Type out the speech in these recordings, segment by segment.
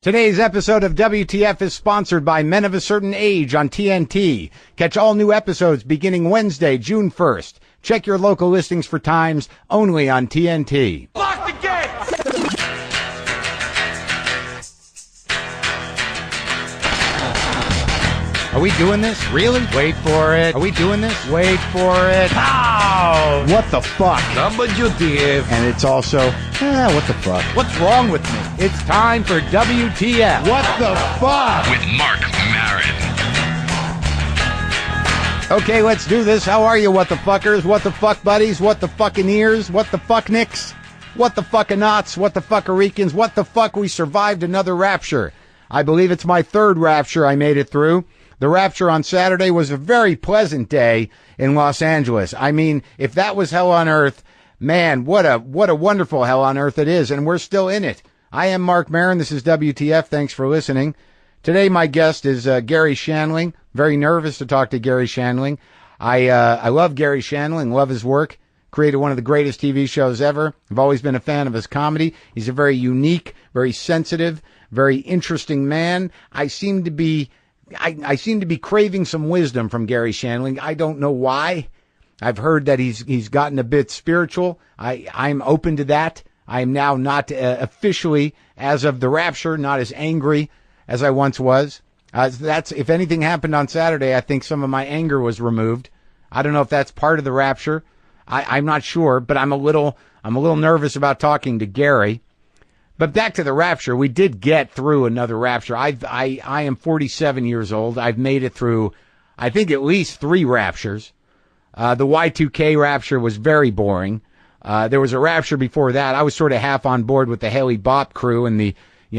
Today's episode of WTF is sponsored by Men of a Certain Age on TNT. Catch all new episodes beginning Wednesday, June 1st. Check your local listings for times only on TNT. Lock the gate! Are we doing this? Really? Wait for it. Are we doing this? Wait for it. Ow! What the fuck? WTF. And it's also, what the fuck? What's wrong with me? It's time for WTF. What the fuck? With Marc Maron. Okay, let's do this. How are you, what the fuckers? What the fuck buddies? What the fucking ears? What the fuck nicks? What the fucking knots? What the fuckarikins? What the fuck? We survived another rapture. I believe it's my third rapture I made it through. The rapture on Saturday was a very pleasant day in Los Angeles. I mean, if that was hell on earth, man, what a wonderful hell on earth it is, and we're still in it. I am Marc Maron. This is WTF. Thanks for listening. Today, my guest is Gary Shadling. Very nervous to talk to Gary Shadling. I love Gary Shadling, love his work. Created one of the greatest TV shows ever. I've always been a fan of his comedy. He's a very unique, very sensitive, very interesting man. I seem to be craving some wisdom from Gary Shadling. I don't know why. I've heard that he's gotten a bit spiritual. I'm open to that. I am now not officially, as of the rapture, not as angry as I once was. That's if anything happened on Saturday, I think some of my anger was removed. I don't know if that's part of the rapture. I'm not sure, but I'm a little nervous about talking to Gary. But back to the rapture, we did get through another rapture. I am 47 years old. I've made it through, I think, at least 3 raptures. The Y2K rapture was very boring. There was a rapture before that. I was sort of half on board with the Haley Bop crew and the,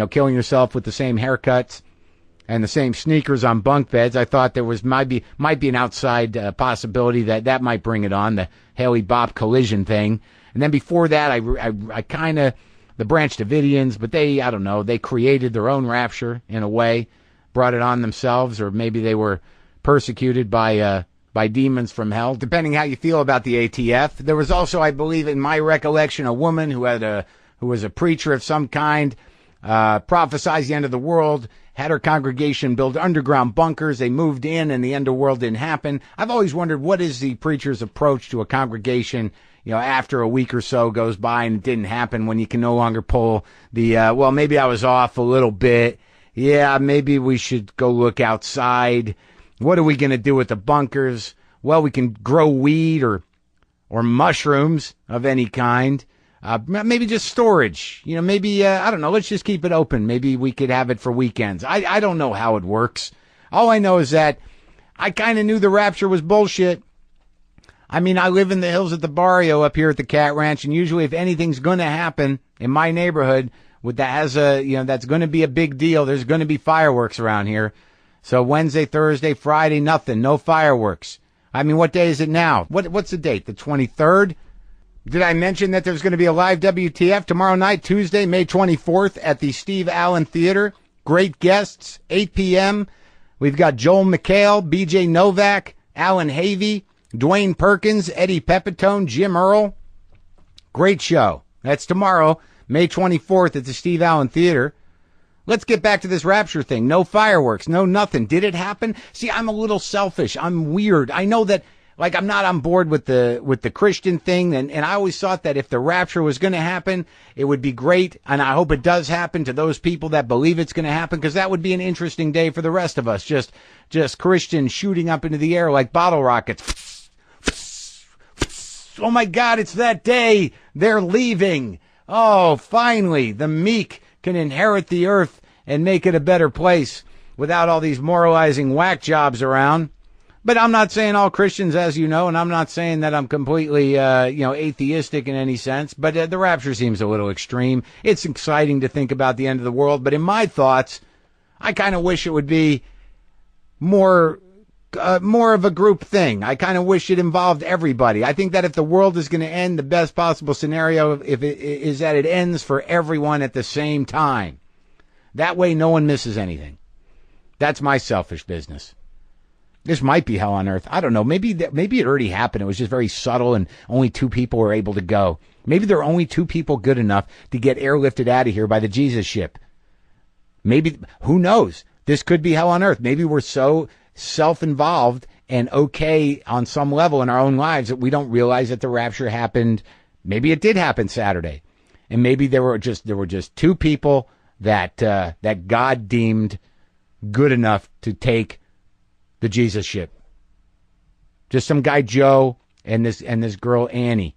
killing yourself with the same haircuts and the same sneakers on bunk beds. I thought there was might be an outside possibility that might bring it on, the Haley Bop collision thing. And then before that, I kind of, the Branch Davidians, but they created their own rapture in a way, brought it on themselves, or maybe they were persecuted by demons from hell, depending how you feel about the ATF. There was also, I believe, in my recollection, a woman who was a preacher of some kind, prophesied the end of the world, had her congregation build underground bunkers. They moved in and the underworld didn't happen. I've always wondered, what is the preacher's approach to a congregation, after a week or so goes by and it didn't happen, when you can no longer pull the, well, maybe I was off a little bit. Yeah, maybe we should go look outside. What are we going to do with the bunkers? Well, we can grow weed or mushrooms of any kind. Maybe just storage. Maybe, I don't know, let's just keep it open. Maybe we could have it for weekends. I don't know how it works. All I know is that I kind of knew the rapture was bullshit. I mean, I live in the hills at the barrio up here at the Cat Ranch, and usually if anything's going to happen in my neighborhood that's going to be a big deal, there's going to be fireworks around here. So Wednesday, Thursday, Friday, nothing, no fireworks. I mean, what day is it now? What's the date? The 23rd? Did I mention that there's going to be a live WTF tomorrow night, Tuesday, May 24th at the Steve Allen Theater? Great guests, 8 p.m. We've got Joel McHale, BJ Novak, Alan Havey, Dwayne Perkins, Eddie Pepitone, Jim Earl. Great show. That's tomorrow, May 24th at the Steve Allen Theater. Let's get back to this rapture thing. No fireworks, no nothing. Did it happen? See, I'm a little selfish. I'm weird. I know that, I'm not on board with the Christian thing, and I always thought that if the rapture was going to happen, it would be great, and I hope it does happen to those people that believe it's going to happen, because that would be an interesting day for the rest of us. Just Christians shooting up into the air like bottle rockets. Oh my God, it's that day. They're leaving. Oh, finally, the meek can inherit the earth and make it a better place without all these moralizing whack jobs around. But I'm not saying all Christians, as you know, and I'm not saying that I'm completely, atheistic in any sense, but the rapture seems a little extreme. It's exciting to think about the end of the world, but in my thoughts, I kind of wish it would be more of a group thing. I kind of wish it involved everybody. I think that if the world is going to end, the best possible scenario is that it ends for everyone at the same time. That way, no one misses anything. That's my selfish business. This might be hell on earth. I don't know. Maybe it already happened. It was just very subtle and only 2 people were able to go. Maybe there are only 2 people good enough to get airlifted out of here by the Jesus ship. Maybe, who knows? This could be hell on earth. Maybe we're so self-involved and okay on some level in our own lives that we don't realize that the rapture happened. Maybe it did happen Saturday. And maybe there were just two people that God deemed good enough to take the Jesus ship. Just some guy Joe and this girl Annie.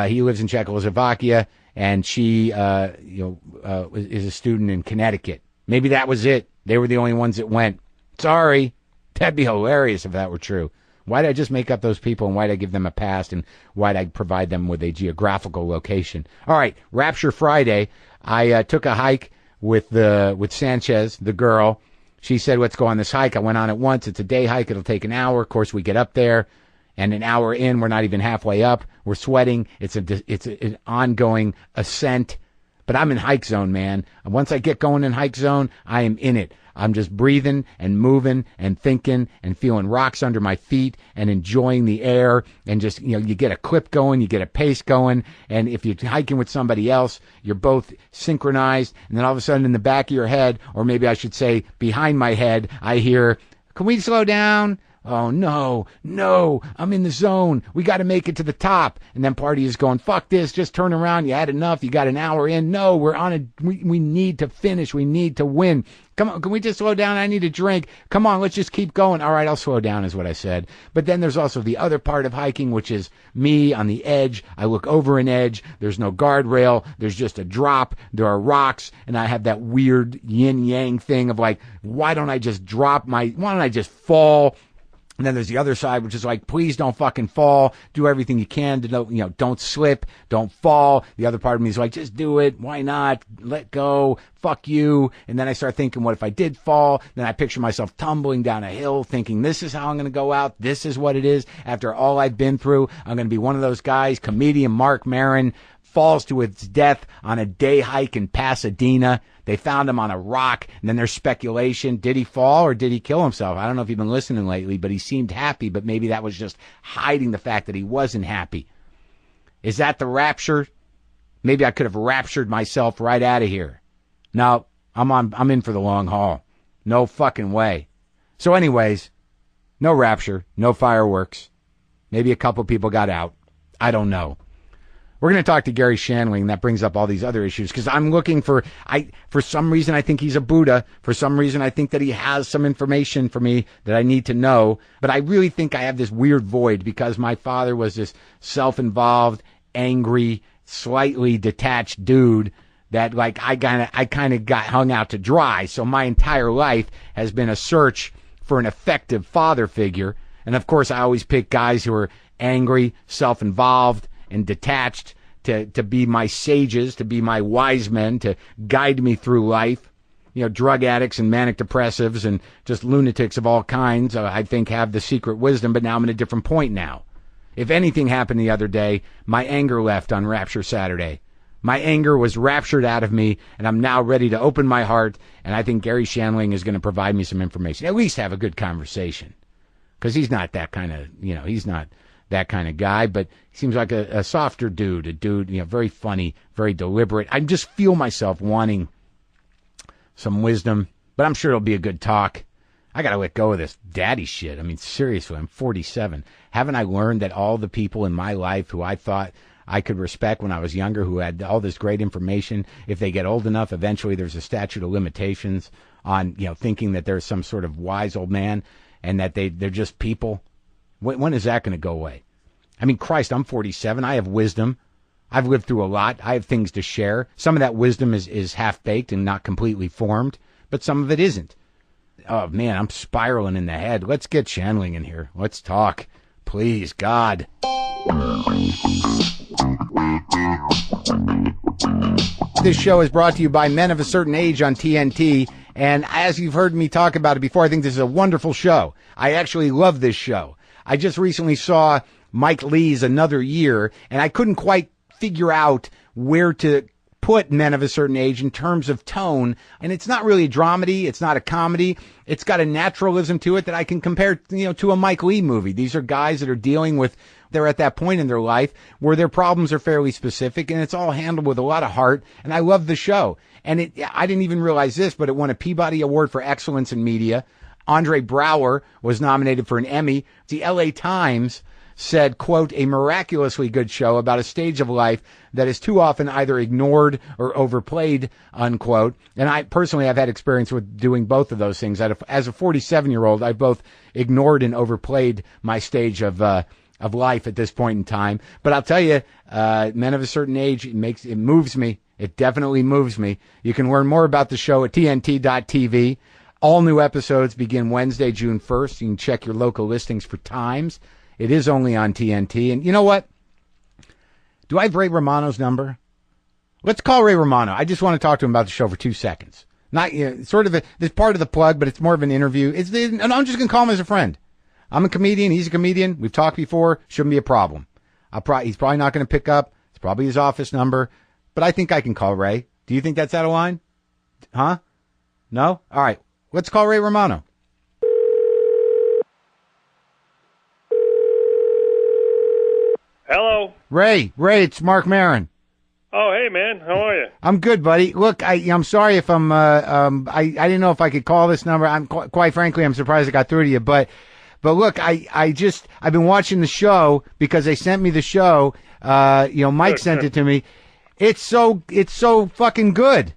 He lives in Czechoslovakia, and she is a student in Connecticut. Maybe that was it. They were the only ones that went. Sorry. That'd be hilarious if that were true. Why did I just make up those people, and why did I give them a past, and why did I provide them with a geographical location? All right, Rapture Friday. I took a hike with Sanchez, the girl. She said, let's go on this hike. I went on it once. It's a day hike. It'll take an hour. Of course, we get up there, and an hour in, we're not even halfway up. We're sweating. It's an ongoing ascent. But I'm in hike zone, man. And once I get going in hike zone, I am in it. I'm just breathing and moving and thinking and feeling rocks under my feet and enjoying the air, and just, you get a clip going, you get a pace going. And if you're hiking with somebody else, you're both synchronized. And then all of a sudden in the back of your head, or maybe I should say behind my head, I hear, can we slow down? Oh, no, I'm in the zone. We got to make it to the top. And then party is going, fuck this, just turn around. You had enough. You got an hour in. No, we're on it. We need to finish. We need to win. Come on, can we just slow down? I need a drink. Come on, let's just keep going. All right, I'll slow down is what I said. But then there's also the other part of hiking, which is me on the edge. I look over an edge. There's no guardrail. There's just a drop. There are rocks. And I have that weird yin-yang thing of like, why don't I just fall? And then there's the other side, which is like, please don't fucking fall. Do everything you can to, don't slip, don't fall. The other part of me is like, just do it. Why not? Let go. Fuck you. And then I start thinking, what if I did fall? Then I picture myself tumbling down a hill thinking, this is how I'm going to go out. This is what it is. After all I've been through, I'm going to be one of those guys, comedian Marc Maron, falls to his death on a day hike in Pasadena. They found him on a rock, and then there's speculation. Did he fall or did he kill himself? I don't know if you've been listening lately, but he seemed happy, but maybe that was just hiding the fact that he wasn't happy. Is that the rapture? Maybe I could have raptured myself right out of here. No, I'm in for the long haul. No fucking way. So anyways, no rapture, no fireworks. Maybe a couple people got out. I don't know. We're going to talk to Gary Shadling. That brings up all these other issues because I'm looking for some reason I think he's a Buddha. For some reason I think that he has some information for me that I need to know. But I really think I have this weird void because my father was this self-involved, angry, slightly detached dude that like I kind of got hung out to dry. So my entire life has been a search for an effective father figure. And of course I always pick guys who are angry, self-involved, and detached to be my sages, to be my wise men, to guide me through life. Drug addicts and manic depressives and just lunatics of all kinds, I think, have the secret wisdom, but now I'm at a different point now. If anything happened the other day, my anger left on Rapture Saturday. My anger was raptured out of me, and I'm now ready to open my heart, and I think Gary Shadling is going to provide me some information. At least have a good conversation. Because he's not that kind of, he's not that kind of guy, but he seems like a softer dude, very funny, very deliberate. I just feel myself wanting some wisdom, but I'm sure it'll be a good talk. I got to let go of this daddy shit. I mean, seriously, I'm 47. Haven't I learned that all the people in my life who I thought I could respect when I was younger, who had all this great information, if they get old enough, eventually there's a statute of limitations on, thinking that there's some sort of wise old man and that they're just people? When is that going to go away? I mean, Christ, I'm 47. I have wisdom. I've lived through a lot. I have things to share. Some of that wisdom is half-baked and not completely formed, but some of it isn't. Oh, man, I'm spiraling in the head. Let's get Shadling in here. Let's talk. Please, God. This show is brought to you by Men of a Certain Age on TNT. And as you've heard me talk about it before, I think this is a wonderful show. I actually love this show. I just recently saw Mike Lee's Another Year, and I couldn't quite figure out where to put Men of a Certain Age in terms of tone. And it's not really a dramedy. It's not a comedy. It's got a naturalism to it that I can compare, to a Mike Leigh movie. These are guys that are dealing with, they're at that point in their life where their problems are fairly specific, and it's all handled with a lot of heart. And I love the show. And I didn't even realize this, but it won a Peabody Award for Excellence in Media. Andre Braugher was nominated for an Emmy. The LA Times said, quote, a miraculously good show about a stage of life that is too often either ignored or overplayed, unquote. And I personally have had experience with doing both of those things. As a 47-year-old, I've both ignored and overplayed my stage of life at this point in time. But I'll tell you, Men of a Certain Age, it moves me. It definitely moves me. You can learn more about the show at TNT.tv. All new episodes begin Wednesday, June 1st. You can check your local listings for times. It is only on TNT. And you know what? Do I have Ray Romano's number? Let's call Ray Romano. I just want to talk to him about the show for 2 seconds. Not sort of this part of the plug, but it's more of an interview. And I'm just going to call him as a friend. I'm a comedian. He's a comedian. We've talked before. Shouldn't be a problem. He's probably not going to pick up. It's probably his office number. But I think I can call Ray. Do you think that's out of line? Huh? No? All right. Let's call Ray Romano. Hello. Ray, it's Marc Maron. Oh, hey, man. How are you? I'm good, buddy. Look, I'm sorry if I didn't know if I could call this number. Quite frankly, I'm surprised I got through to you. But look, I've been watching the show because they sent me the show. Mike sent it to me. It's so fucking good.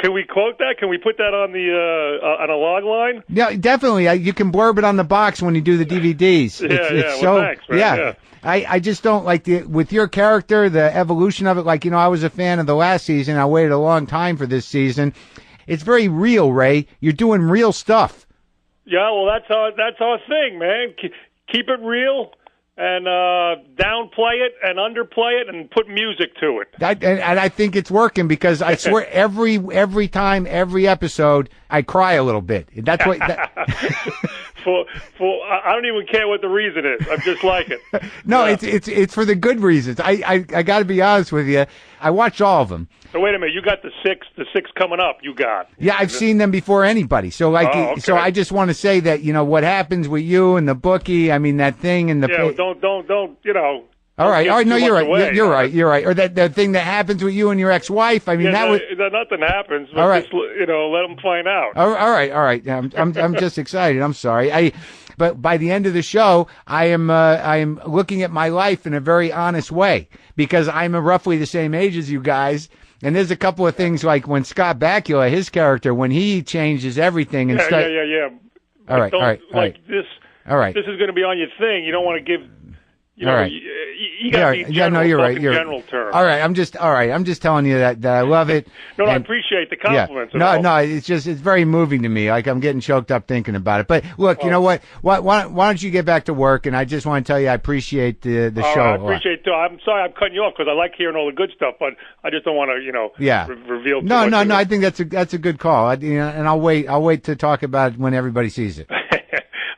Can we quote that? Can we put that on the on a log line? Yeah, definitely. You can blurb it on the box when you do the DVDs. Thanks, man. Yeah. I just don't like with your character, the evolution of it. Like, I was a fan of the last season. I waited a long time for this season. It's very real, Ray. You're doing real stuff. Yeah, well, that's our thing, man. Keep it real. And downplay it and underplay it and put music to it. And I think it's working because I swear every time, every episode, I cry a little bit. That's what. I don't even care what the reason is. I just like it. No, it's for the good reasons. I got to be honest with you. I watched all of them. So wait a minute, you got the six coming up. You got. Yeah, I've seen them before anybody. So okay. So I just want to say that what happens with you and the bookie. I mean that thing and the. Yeah, don't. All right. No, you're right. Away, you're right. You're right. Or that thing that happens with you and your ex-wife. I mean, nothing happens. But all right. Just, let them find out. All right. I'm just excited. I'm sorry. But by the end of the show, I am looking at my life in a very honest way because I'm roughly the same age as you guys. And there's a couple of things like when Scott Bakula, his character, when he changes everything and yeah. All right. This. All right. This is going to be on your thing. You don't want to give. All right. You got to be general, you're right. General terms. All right. I'm just telling you that I love it. I appreciate the compliments. Yeah. No. It's very moving to me. Like I'm getting choked up thinking about it. But look, you know what? Why don't you get back to work? And I just want to tell you, I appreciate the show. I appreciate it too. I'm sorry I'm cutting you off because I like hearing all the good stuff, but I just don't want to, reveal. Too much. No. I think that's a good call. And I'll wait to talk about it when everybody sees it.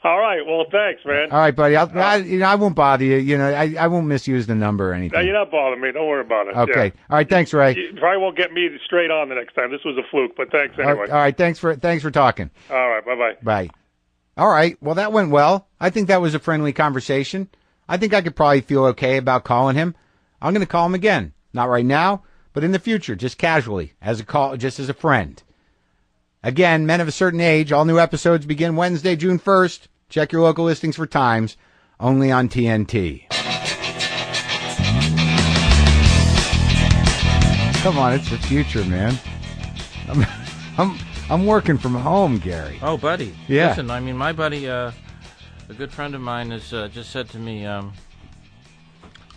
All right. Well, thanks, man. All right, buddy. I won't bother you. I won't misuse the number or anything. No, you're not bothering me. Don't worry about it. Okay. Yeah. All right. Thanks, Ray. You probably won't get me straight on the next time. This was a fluke, but thanks anyway. All right. Thanks for talking. All right. Bye-bye. Bye. All right. Well, that went well. I think that was a friendly conversation. I think I could probably feel okay about calling him. I'm going to call him again. Not right now, but in the future, just casually, just as a friend. Again, Men of a Certain Age. All new episodes begin Wednesday, June 1st. Check your local listings for times, only on TNT. Come on, it's the future, man. I'm working from home, Gary. Oh, buddy. Yeah. Listen, I mean, my buddy, a good friend of mine, has just said to me,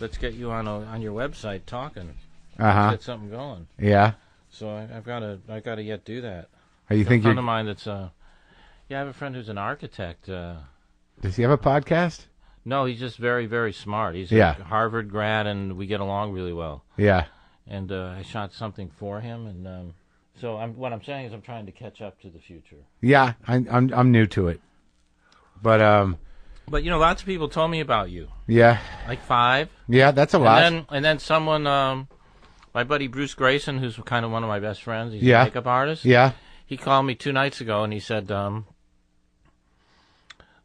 let's get you on your website talking. Uh-huh. Get something going. Yeah. So I've got to yet do that. Are you think a friend of mine that's I have a friend who's an architect. Does he have a podcast? No, he's just very, very smart. He's a Harvard grad, and we get along really well. Yeah. And I shot something for him, and so what I'm saying is I'm trying to catch up to the future. Yeah, I'm new to it, but But, lots of people told me about you. Yeah. Like 5. Yeah, that's a lot. And then someone, my buddy Bruce Grayson, who's kind of one of my best friends, he's a makeup artist. Yeah. He called me 2 nights ago, and he said,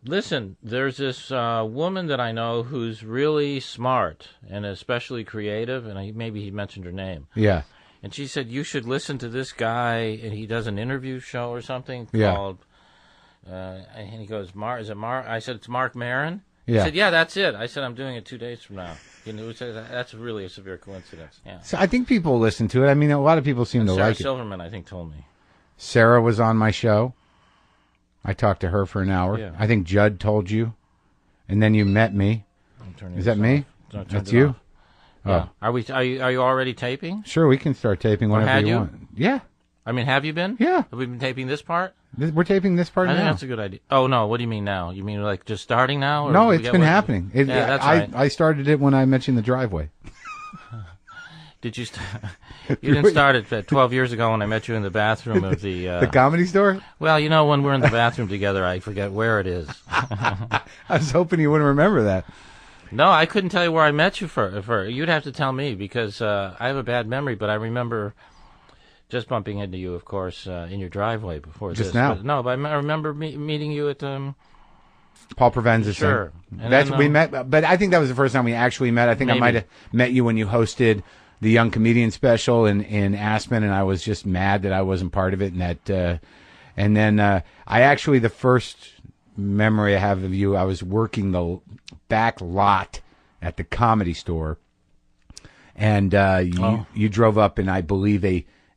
listen, there's this woman that I know who's really smart and especially creative, and maybe he mentioned her name. Yeah. And she said, you should listen to this guy, and he does an interview show or something called... and he goes, is it Marc? I said, it's Marc Maron. Yeah. He said, yeah, that's it. I said, I'm doing it 2 days from now. That's really a severe coincidence. Yeah. So I think people listen to it. I mean, a lot of people seem to Sarah like it. Silverman, I think, told me. Sarah was on my show. I talked to her for an hour. Yeah. I think Judd told you. And then you met me. Is that me? That's you? Yeah. Oh. Are you already taping? Sure, we can start taping whenever you want. Yeah. I mean, have you been? Yeah. Have we been taping this part? We're taping this part I now. think that's a good idea. Oh, no. What do you mean now? You mean like just starting now? Or no, it's been happening. That's right. I started it when I met you in the driveway. Did you you didn't start it 12 years ago when I met you in the bathroom of the... the Comedy Store? Well, when we're in the bathroom together, I forget where it is. I was hoping you wouldn't remember that. No, I couldn't tell you where I met you for. You'd have to tell me because I have a bad memory, but I remember just bumping into you, of course, in your driveway before just this. Now? But I remember meeting you at... Paul Provenza's Sure. That's we met, but I think that was the first time we actually met. I think Maybe. I might have met you when you hosted the Young Comedian Special in Aspen, and I was just mad that I wasn't part of it. And then I actually, the first memory I have of you, I was working the back lot at the Comedy Store, and you drove up in, I believe,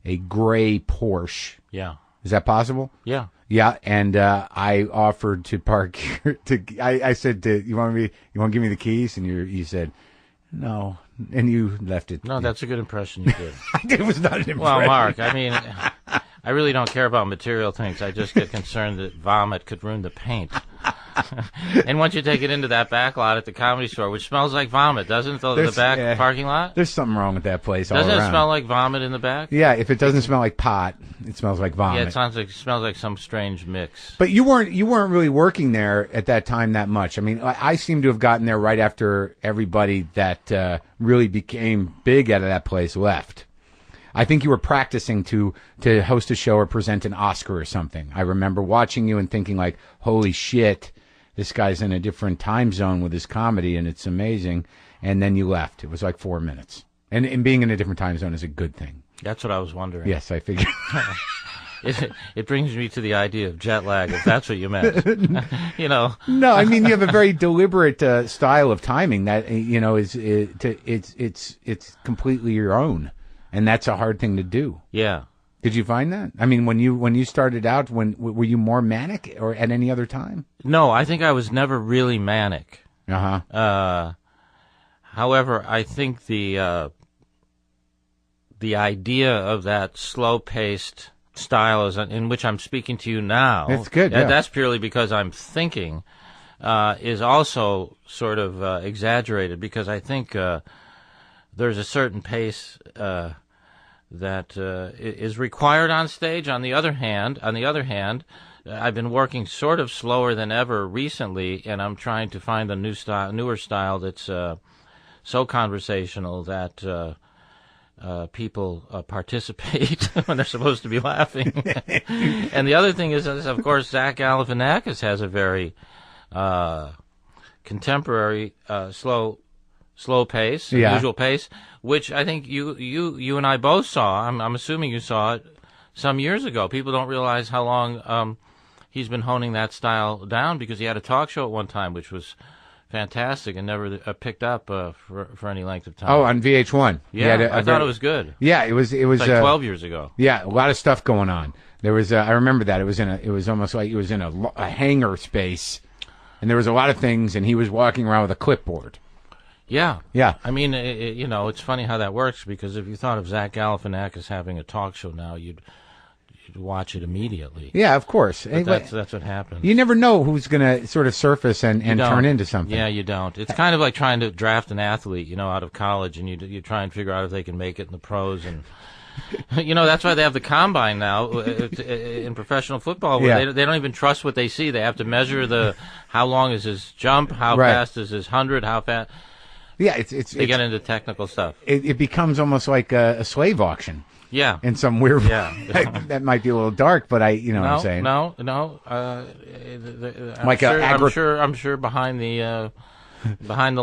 a gray Porsche. Yeah. Is that possible? Yeah. Yeah, and I offered to park. I said, you want to give me the keys? And you said, no, and you left it. No, that's a good impression you did. It was not an impression. Well, Mark, I mean, I really don't care about material things. I just get concerned that vomit could ruin the paint. And once you take it into that back lot at the Comedy Store, which smells like vomit, doesn't it? The back parking lot? There's something wrong with that place Doesn't all around. it smell like vomit in the back? Yeah, if it doesn't smell like pot, it smells like vomit. Yeah, it smells like some strange mix. But you weren't really working there at that time that much. I mean, I seem to have gotten there right after everybody that really became big out of that place left. I think you were practicing to host a show or present an Oscar or something. I remember watching you and thinking like, holy shit, this guy's in a different time zone with his comedy, and it's amazing. And then you left. It was like 4 minutes. And being in a different time zone is a good thing. That's what I was wondering. Yes, I figured. It brings me to the idea of jet lag, if that's what you meant. No, I mean, you have a very deliberate style of timing that, it's completely your own. And that's a hard thing to do. Yeah. Did you find that? I mean, when you started out, were you more manic or at any other time? No, I think I was never really manic. Uh-huh. However, I think the idea of that slow-paced style in which I'm speaking to you now, that's good. Yeah. That's purely because I'm thinking, is also sort of exaggerated because I think there's a certain pace that is required on stage. On the other hand, I've been working sort of slower than ever recently, and I'm trying to find a newer style that's so conversational that people participate when they're supposed to be laughing. And the other thing is, of course, Zach Galifianakis has a very contemporary, slow pace, usual pace, which I think you and I both saw. I'm assuming you saw it some years ago. People don't realize how long he's been honing that style down because he had a talk show at one time, which was fantastic and never picked up for any length of time. Oh, on VH1. Yeah, I thought it was good. Yeah, it was like 12 years ago. Yeah, a lot of stuff going on. There was I remember that it was almost like it was in a hangar space, and there was a lot of things, and he was walking around with a clipboard. Yeah. Yeah. I mean, it's funny how that works because if you thought of Zach Galifianakis having a talk show now, you'd watch it immediately. Yeah, of course. But that's what happens. You never know who's going to sort of surface and turn into something. Yeah, you don't. It's kind of like trying to draft an athlete, out of college, and you try and figure out if they can make it in the pros, and That's why they have the combine now in professional football, where they don't even trust what they see. They have to measure how long is his jump, how fast is his 100, how fast. Yeah, they get into technical stuff. It becomes almost like a slave auction. Yeah. In some weird way. That might be a little dark, but what I'm saying. No. I'm sure behind the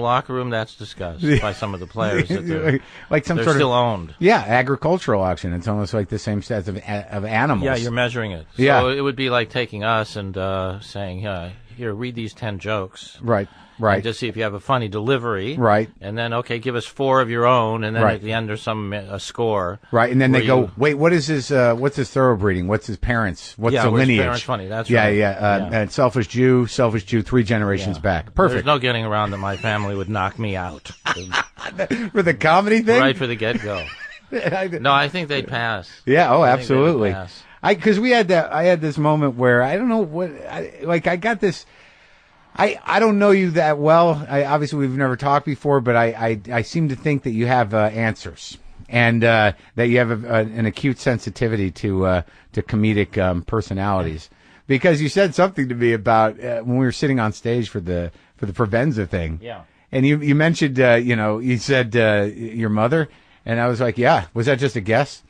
locker room that's discussed by some of the players. That like some they're sort still of owned. Yeah, agricultural auction. It's almost like the same sets of animals. Yeah, you're measuring it. So it would be like taking us and saying, here, read these 10 jokes. Right. And just see if you have a funny delivery. Right. And then, give us 4 of your own, and then at the end there's a score. Right. And then they go, wait, what's his thoroughbreeding? What's his parents? What's the lineage? His parents funny. That's right. Yeah. And selfish Jew, 3 generations back. Perfect. There's no getting around that my family would knock me out. For the comedy thing? Right for the get-go. No, I think they'd pass. Yeah, absolutely. Because I had this moment where I don't know what, I got this. I don't know you that well. Obviously, we've never talked before, but I seem to think that you have answers, and that you have an acute sensitivity to comedic personalities. Because you said something to me about when we were sitting on stage for the Provenza thing. Yeah. And you mentioned you said your mother, and I was like, yeah. Was that just a guess?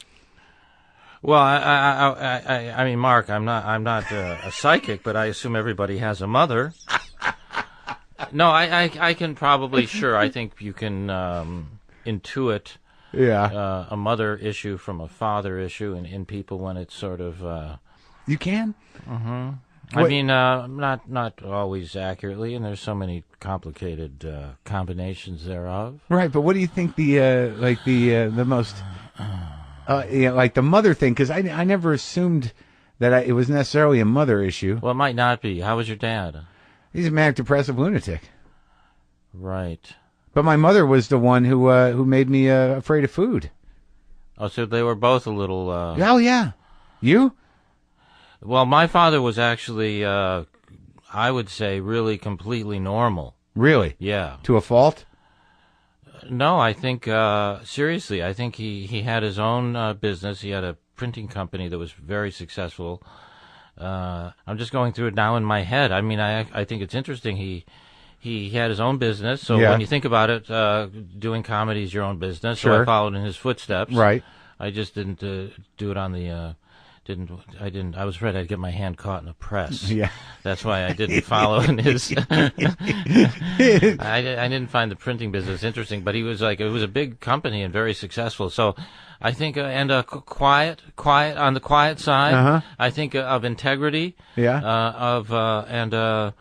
Well, I mean, Mark, I'm not a psychic, but I assume everybody has a mother. No, I can probably, sure. I think you can intuit a mother issue from a father issue in people when it's sort of. You can. Mm-hmm. I mean, not always accurately, and there's so many complicated combinations thereof. Right, but what do you think the most like the mother thing? Because I never assumed that it was necessarily a mother issue. Well, it might not be. How was your dad? He's a manic depressive lunatic. Right. But my mother was the one who made me afraid of food. Oh, so they were both a little. Oh yeah. You? Well, my father was actually, I would say, really completely normal. Really? Yeah. To a fault? No, I think, seriously, I think he had his own business. He had a printing company that was very successful. I'm just going through it now in my head. I mean, I think it's interesting. He had his own business. So when you think about it, doing comedy is your own business. Sure. So I followed in his footsteps. Right. I just didn't do it on the... I was afraid I'd get my hand caught in a press. Yeah. That's why I didn't follow in his. I didn't find the printing business interesting, but it was a big company and very successful. So I think, and quiet on the quiet side. Uh-huh. I think of integrity. Yeah. And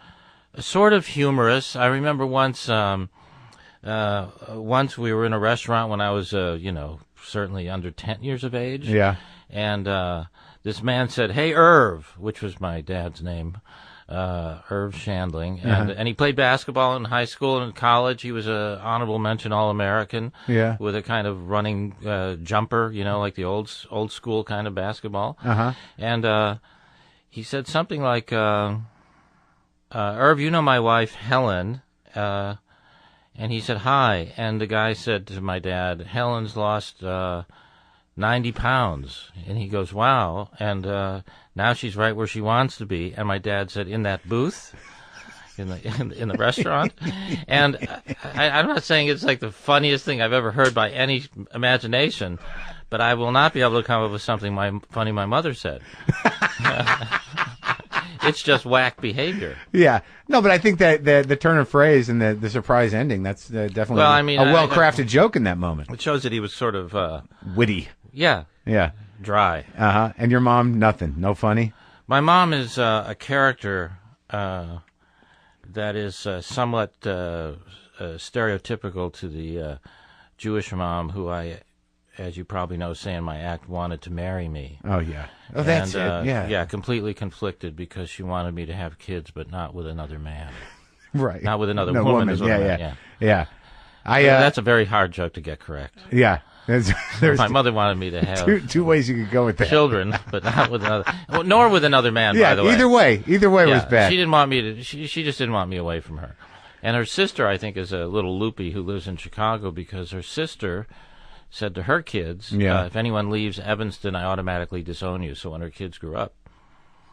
sort of humorous. I remember once we were in a restaurant when I was, certainly under 10 years of age. Yeah. And this man said, "Hey, Irv," which was my dad's name, Irv Shadling, and he played basketball in high school and in college. He was a honorable mention All-American, with a kind of running jumper, like the old school kind of basketball. Uh-huh. And he said something like, "Irv, you know my wife Helen." And he said, "Hi." And the guy said to my dad, "Helen's lost 90 pounds. And he goes, "Wow." And now she's right where she wants to be. And my dad said, "In that booth?" In the restaurant. And I'm not saying it's like the funniest thing I've ever heard by any imagination, but I will not be able to come up with something funny my mother said. It's just whack behavior. Yeah. No, but I think that the turn of phrase and the surprise ending, that's definitely a well-crafted joke in that moment. It shows that he was sort of... witty. Yeah. Yeah. Dry. Uh-huh. And your mom, nothing? No funny? My mom is a character that is somewhat stereotypical to the Jewish mom who I, as you probably know, say in my act, wanted to marry me. Oh, yeah. Oh, that's it. Yeah. Yeah, completely conflicted because she wanted me to have kids, but not with another man. Right. Not with another woman. Yeah. That's a very hard joke to get correct. Yeah. My mother wanted me to have two ways you could go with that. Children, but not with another, nor with another man. By the way, either way was bad. She didn't want me to. She just didn't want me away from her. And her sister, I think, is a little loopy who lives in Chicago because her sister said to her kids, if anyone leaves Evanston, I automatically disown you. So when her kids grew up,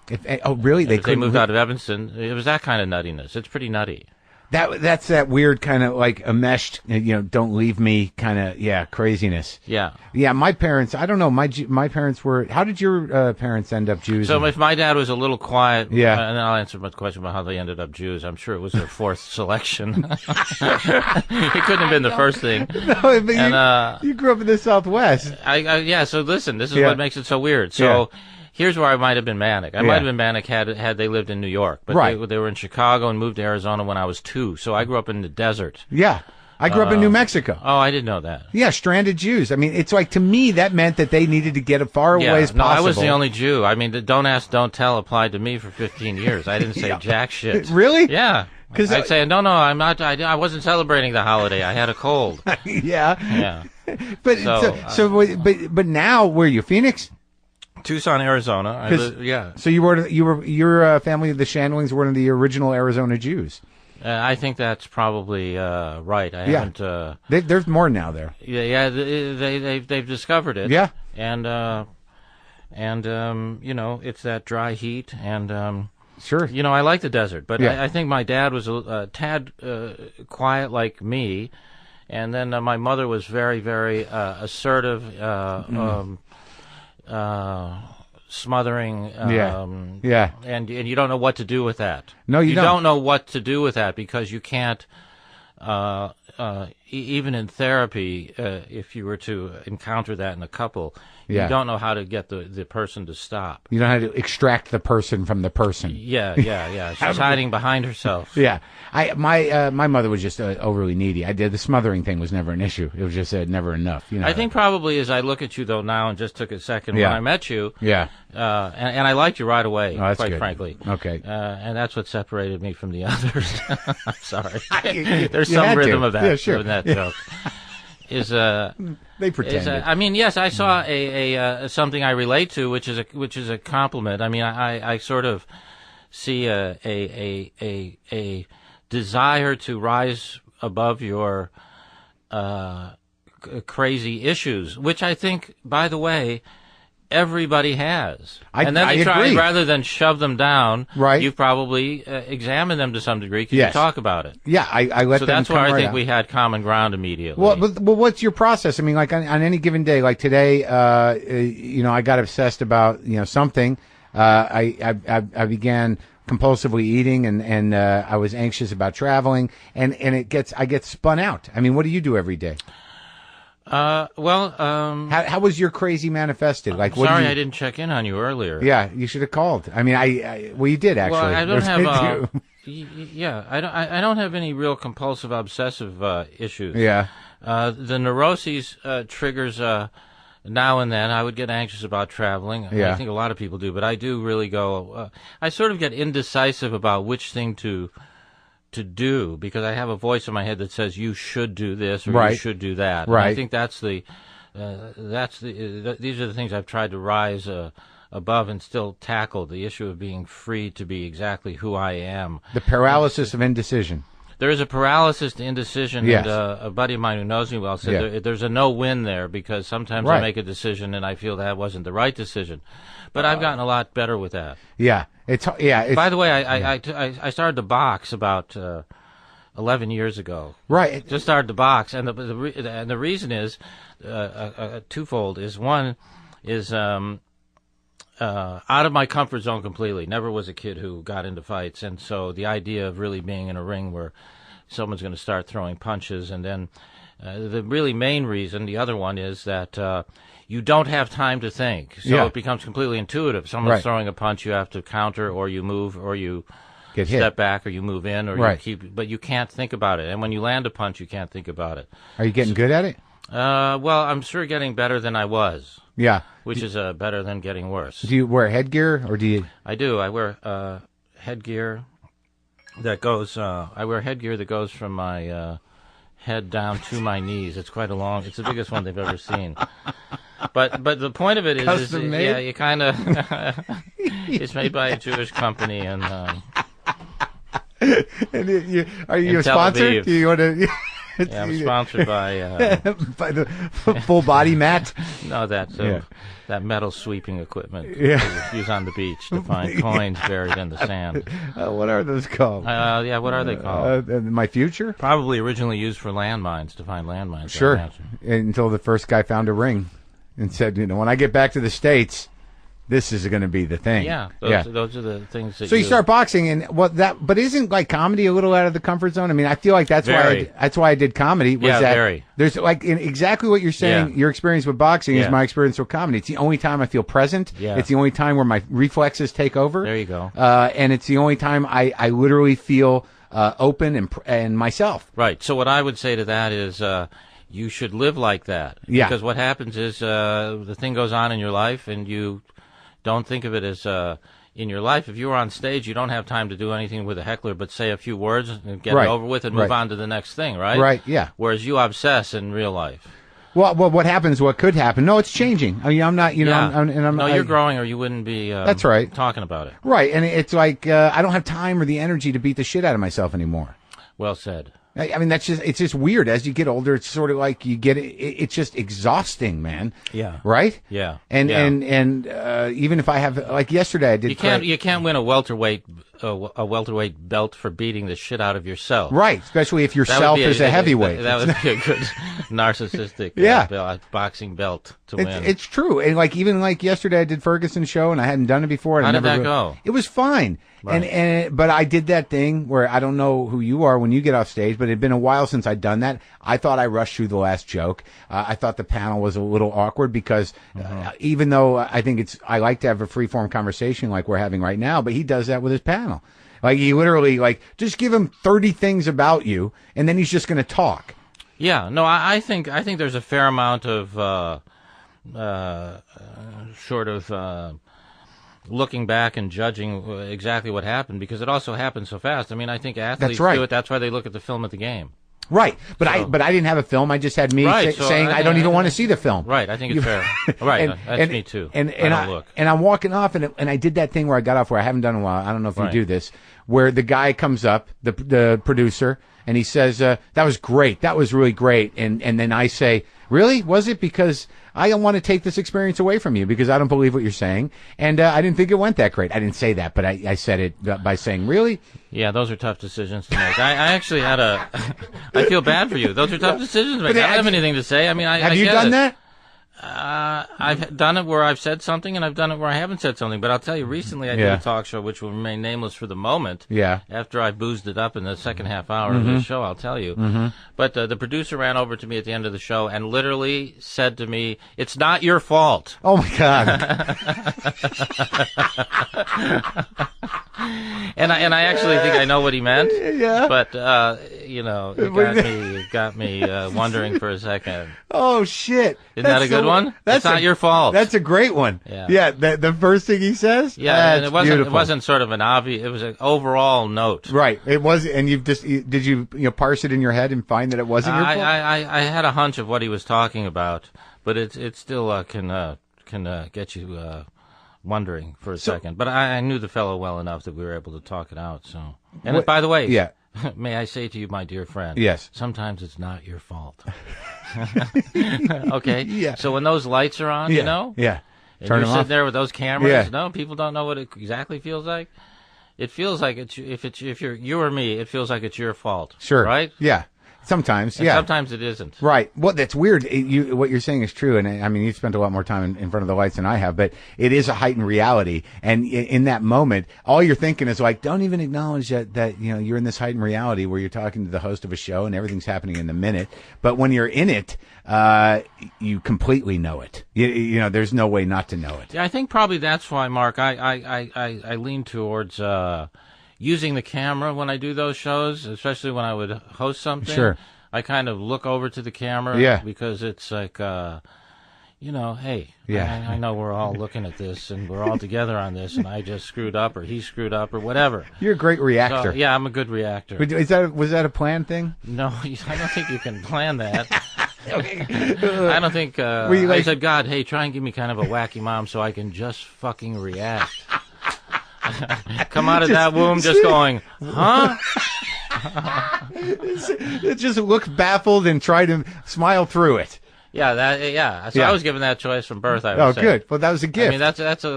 really? If they moved out of Evanston, it was that kind of nuttiness. It's pretty nutty. That's that weird kind of like enmeshed, don't leave me kind of, craziness. Yeah. Yeah, my parents, I don't know, my parents were, how did your parents end up Jews? So if my dad was a little quiet, yeah. And then I'll answer my question about how they ended up Jews. I'm sure it was their fourth selection. It couldn't have been the first thing. No, but you grew up in the Southwest. So listen, this is what makes it so weird. So here's where I might have been manic. I might have been manic had they lived in New York. But they were in Chicago and moved to Arizona when I was 2. So I grew up in the desert. Yeah. I grew up in New Mexico. Oh, I didn't know that. Yeah, stranded Jews. I mean, it's like, to me, that meant that they needed to get as far away as possible. No, I was the only Jew. I mean, the don't ask, don't tell applied to me for 15 years. I didn't say jack shit. Really? Yeah. Because I'd say, no, I'm not. I wasn't celebrating the holiday. I had a cold. Yeah. But now, where are you? Phoenix? Tucson, Arizona. So your family, the Shadlings, were one of the original Arizona Jews. I think that's probably right. I haven't. There's more now there. Yeah. They've discovered it. Yeah. And it's that dry heat and. Sure. I like the desert, but I think my dad was a tad quiet like me, and then my mother was very, very assertive, smothering. And you don't know what to do with that. No, you don't know what to do with that because you can't. Even in therapy, if you were to encounter that in a couple, you don't know how to get the person to stop. You don't know how to extract the person from the person. Yeah. She's hiding behind herself. Yeah. My mother was just overly needy. The smothering thing was never an issue. It was just never enough. I think probably as I look at you though now and just took a second when I met you. Yeah. And I liked you right away, quite good. frankly. Okay. And that's what separated me from the others. I'm sorry. There's some rhythm of that. Yeah, sure. Of that joke. They pretended. I mean, yes, I saw a something I relate to, which is a compliment. I mean, I sort of see a desire to rise above your crazy issues, which I think, by the way, everybody has. And then they try, rather than shove them down, you've probably examined them to some degree because you talk about it. Yeah, I let them come. So that's where I think we had common ground immediately. Well, what's your process? I mean, like on any given day, like today, I got obsessed about something. I began compulsively eating, and I was anxious about traveling, and I get spun out. I mean, what do you do every day? How was your crazy manifested? Like, sorry, I didn't check in on you earlier. Yeah, you should have called. I mean, you did actually. Well, I don't have. I don't have any real compulsive obsessive issues. Yeah. The neuroses triggers now and then. I would get anxious about traveling. Yeah. I think a lot of people do, but I do really go. I sort of get indecisive about which thing to do because I have a voice in my head that says you should do this or you should do that. Right. And I think these are the things I've tried to rise above and still tackle the issue of being free to be exactly who I am. The paralysis of indecision. There is a paralysis to indecision, yes. And a buddy of mine who knows me well said there's a no-win there because sometimes I make a decision and I feel that wasn't the right decision. But I've gotten a lot better with that. Yeah. By the way, I started to box about 11 years ago. Right. Just started to box, and the reason is twofold. One is out of my comfort zone completely. Never was a kid who got into fights, and so the idea of really being in a ring where someone's going to start throwing punches, and then the really main reason, the other one, is that you don't have time to think, so it becomes completely intuitive. Someone's throwing a punch, you have to counter, or you move, or you get hit. Step back, or you move in, or you keep, but you can't think about it. And when you land a punch, you can't think about it. Are you getting good at it? Well, I'm sure getting better than I was. Yeah. Which is better than getting worse. Do you wear headgear, or do you? I do. I wear headgear that goes. I wear headgear that goes from my head down to my knees. It's quite it's the biggest one they've ever seen. But the point of it is you kind of it's made by a Jewish company and are you a sponsor? Do you want to? Yeah, I'm sponsored by by the full body mat. no that metal sweeping equipment Yeah. that we use on the beach to find coins buried in the sand. What are those called? Yeah, what are they called? My future? Probably originally used for landmines, to find landmines. Sure. I imagine. Until the first guy found a ring and said, when I get back to the States, this is going to be the thing. Yeah, those are the things that So you start boxing, and but isn't like comedy a little out of the comfort zone? I mean, I feel like that's why I did comedy. Was that very. There's like exactly what you're saying. Yeah. Your experience with boxing is Yeah. my experience with comedy. It's the only time I feel present. Yeah. It's the only time where my reflexes take over. There you go. And it's the only time I literally feel open and myself. Right. So what I would say to that is you should live like that. Yeah. Because what happens is the thing goes on in your life, and you don't think of it as in your life. If you were on stage, you don't have time to do anything with a heckler but say a few words and get it over with and move on to the next thing, right? Right, yeah. Whereas you obsess in real life. Well, what happens, what could happen. No, it's changing. I mean, I'm not, Yeah. I'm you're growing, or you wouldn't be That's right. talking about it. Right, and it's like I don't have time or the energy to beat the shit out of myself anymore. Well said. I mean, it's just weird. As you get older, it's sort of like you get it. It's just exhausting, man. Yeah. Right. Yeah. And Yeah. and even if I have, like yesterday, I did. You can't win a welterweight belt for beating the shit out of yourself. Right, especially if That yourself would be is a heavyweight. That would be a good narcissistic boxing belt to win. It's true, and even like yesterday, I did Ferguson's show, and I hadn't done it before. How did that go? It was fine, Right. but I did that thing where I don't know who you are when you get off stage, but it had been a while since I'd done that. I thought I rushed through the last joke. I thought the panel was a little awkward because even though I think I like to have a free form conversation like we're having right now, but he does that with his panel. Like he literally just give him 30 things about you, and then he's just going to talk. Yeah, no, I think there's a fair amount of sort of looking back and judging exactly what happened, because it also happened so fast. I mean, I think athletes do it. That's why they look at the film at the game. Right, but I didn't have a film. I just had me saying I don't even want to see the film. Right, I think it's fair. Right, that's me too. And I'm walking off, and I did that thing where I got off where I haven't done in a while. I don't know if you do this, where the guy comes up, the producer, and he says, "That was great. That was really great." And then I say, "Really? Was it? Because I don't want to take this experience away from you because I don't believe what you're saying, and I didn't think it went that great." I didn't say that, but I said it by saying, "Really?" Yeah, those are tough decisions to make. I actually had I feel bad for you. Those are tough decisions to make. I don't have anything to say. I mean, have you done that? I've done it where I've said something, and I've done it where I haven't said something. But I'll tell you, recently I did a talk show which will remain nameless for the moment. Yeah. After I boozed it up in the second half hour of the show, I'll tell you. Mm-hmm. But the producer ran over to me at the end of the show and literally said to me, "It's not your fault." Oh my God. And I actually think I know what he meant. Yeah. But it got me wondering for a second. Oh shit! Isn't that a good one? That's not your fault. That's a great one. Yeah. The first thing he says. Yeah, and it it wasn't sort of an obvious. It was an overall note. Right. It was, and did you parse it in your head and find that it wasn't your fault? I had a hunch of what he was talking about, but it still can get you wondering for a second. But I knew the fellow well enough that we were able to talk it out. So, and by the way, may I say to you, my dear friend, yes, sometimes it's not your fault. Okay. Yeah. So when those lights are on, yeah. And Turn you're them sitting off. there with those cameras. No, people don't know what it exactly feels like. It feels like if you're you or me, it feels like it's your fault. Sure. Right? Yeah. Sometimes, and sometimes it isn't. Right. Well, that's weird. What you're saying is true, and I mean, you've spent a lot more time in front of the lights than I have, but it is a heightened reality. And in that moment, all you're thinking is like, don't even acknowledge that you're in this heightened reality where you're talking to the host of a show and everything's happening in the minute. But when you're in it, you completely know it. There's no way not to know it. Yeah, I think probably that's why, Mark, I lean towards using the camera when I do those shows, especially when I would host something. Sure. I kind of look over to the camera because it's like, hey, I know we're all looking at this and we're all together on this, and I just screwed up or he screwed up or whatever. You're a great reactor. So, yeah, I'm a good reactor. Was that a planned thing? No, I don't think you can plan that. Okay. I don't think, I said, God, hey, try and give me kind of a wacky mom so I can just fucking react. Come out of that womb just going, huh? It just look baffled and try to smile through it. Yeah, So Yeah. I was given that choice from birth. I would say. Good. Well, that was a gift. I mean,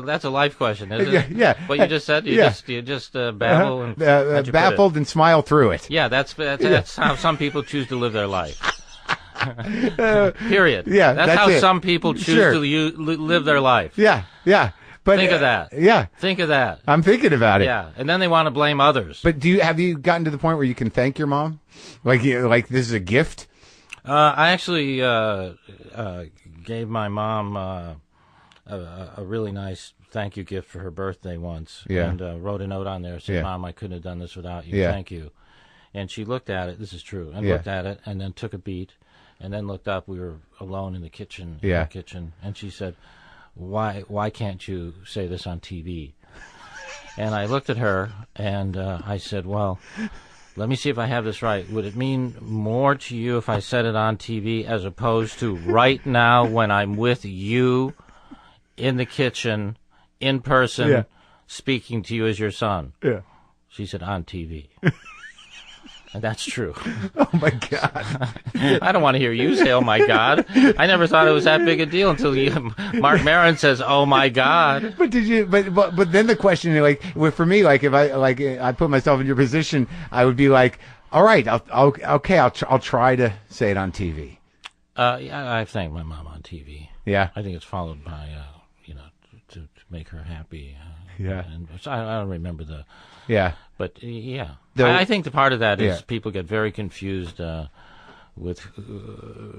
that's a life question, isn't it? Yeah. What you just said. You just babble and how'd you put baffled and smile through it. it? Yeah, that's how some people choose to live their life. Period. Yeah, that's that's how it. some people choose Sure. to live their life. Yeah. But Think of that. Yeah, Think of that. I'm thinking about it. Yeah, and then they want to blame others. But have you gotten to the point where you can thank your mom? Like this is a gift? I actually gave my mom a really nice thank you gift for her birthday once. Yeah. And wrote a note on there saying, Yeah. Mom, I couldn't have done this without you. Yeah. Thank you. And she looked at it. This is true. And Yeah. looked at it and then took a beat and then looked up. We were alone in the kitchen. Yeah. And she said, why can't you say this on TV? And I looked at her and I said, well, let me see if I have this right. Would it mean more to you if I said it on TV as opposed to right now when I'm with you in the kitchen, in person, Yeah. speaking to you as your son? Yeah. She said, on TV. And that's true. Oh, my God. I don't want to hear you say, oh, my God. I never thought it was that big a deal until Marc Maron says, oh, my God. But did you? But then the question, like, for me, like, if I put myself in your position, I would be like, all right, I'll try to say it on TV. Yeah, I thanked my mom on TV. Yeah. I think it's followed by, to make her happy. Yeah. And so I don't remember the. Yeah. But yeah, The- I think the part of that is Yeah. people get very confused with.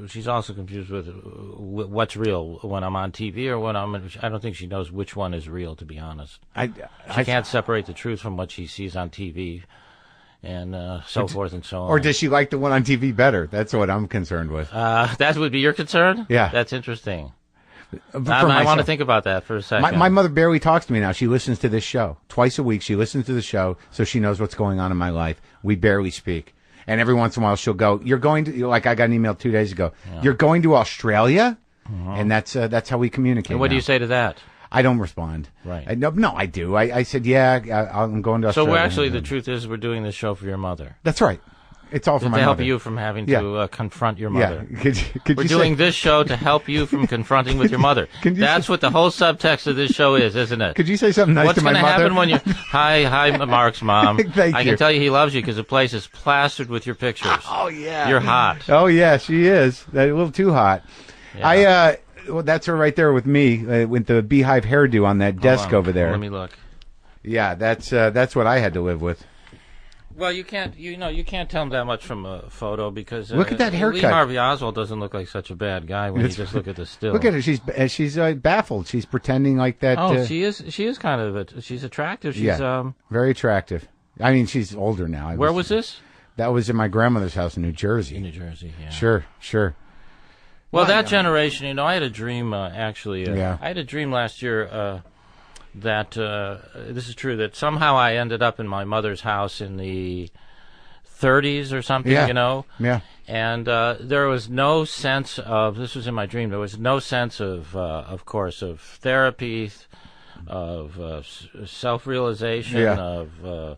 She's also confused with what's real when I'm on TV or when I don't think she knows which one is real. To be honest, she can't separate the truth from what she sees on TV, and so forth and so on. Or does she like the one on TV better? That's what I'm concerned with. That would be your concern? Yeah. That's interesting. For I want to myself. think about that for a second. My mother barely talks to me now. She listens to this show twice a week. She listens to the show, so she knows what's going on in my life. We barely speak, and every once in a while she'll go, "You're going to," like I got an email 2 days ago. Yeah. "You're going to Australia," and that's how we communicate. And what do now. you say to that? I don't respond. Right. No, I do. I said, "Yeah, I'm going to Australia." So actually, the truth is, we're doing this show for your mother. That's right. It's all for my to help mother. you from having Yeah. to confront your mother. Yeah. Could We're you doing say, this show to help you from confronting with your mother. That's what the whole subtext of this show is, isn't it? Could you say something nice What's to my gonna mother? happen when you? Hi, Mark's mom. Thank I you. can tell you he loves you because the place is plastered with your pictures. Oh yeah. You're hot. Oh yeah, she is. A little too hot. Yeah. Well, that's her right there with me with the beehive hairdo on that desk over there. Let me look. Yeah, that's what I had to live with. Well, you can't tell him that much from a photo because Look at that haircut. Lee Harvey Oswald doesn't look like such a bad guy when you just look at the still. Look at her. She's baffled. She's pretending like that. Oh, she is kind of she's attractive. She's very attractive. I mean, she's older now. Where was this? That was in my grandmother's house in New Jersey. In New Jersey, yeah. Sure. Well, that generation, I had a dream, actually. Yeah. I had a dream last year that, this is true, that somehow I ended up in my mother's house in the 30s or something, Yeah. Yeah. And there was no sense of, this was in my dream, there was no sense of course, of therapy, of self-realization, Yeah. of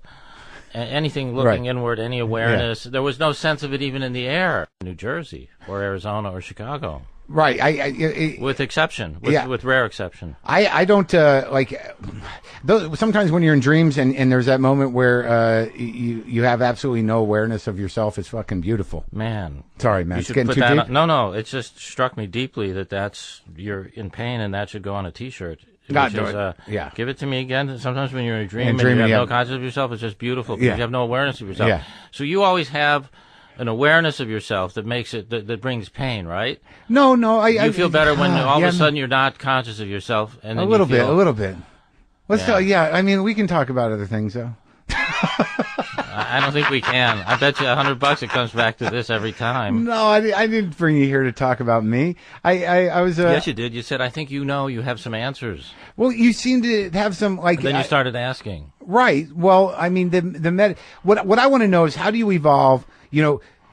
anything looking inward, any awareness. There was no sense of it even in the air. New Jersey or Arizona or Chicago. Right. With exception, with rare exception. I don't sometimes when you're in dreams and there's that moment where you have absolutely no awareness of yourself, it's fucking beautiful. Man. Sorry, man. You It's should getting put too that deep. on, no, it just struck me deeply that's you're in pain and that should go on a T-shirt. God, Which is, yeah. Give it to me again. Sometimes when you're in a dream and dreaming, you have yeah. no consciousness of yourself, it's just beautiful because Yeah. you have no awareness of yourself. Yeah. So you always have an awareness of yourself that makes it that brings pain, right? No. You feel better when all yeah, of a sudden you're not conscious of yourself, and then a little you feel, bit. Let's Yeah. I mean, we can talk about other things though. I don't think we can. I bet you $100 it comes back to this every time. No, I didn't bring you here to talk about me. I was. Yes, you did. You said, "I think you have some answers." Well, you seem to have some like. And then you started asking. Right. Well, I mean, what I want to know is how do you evolve?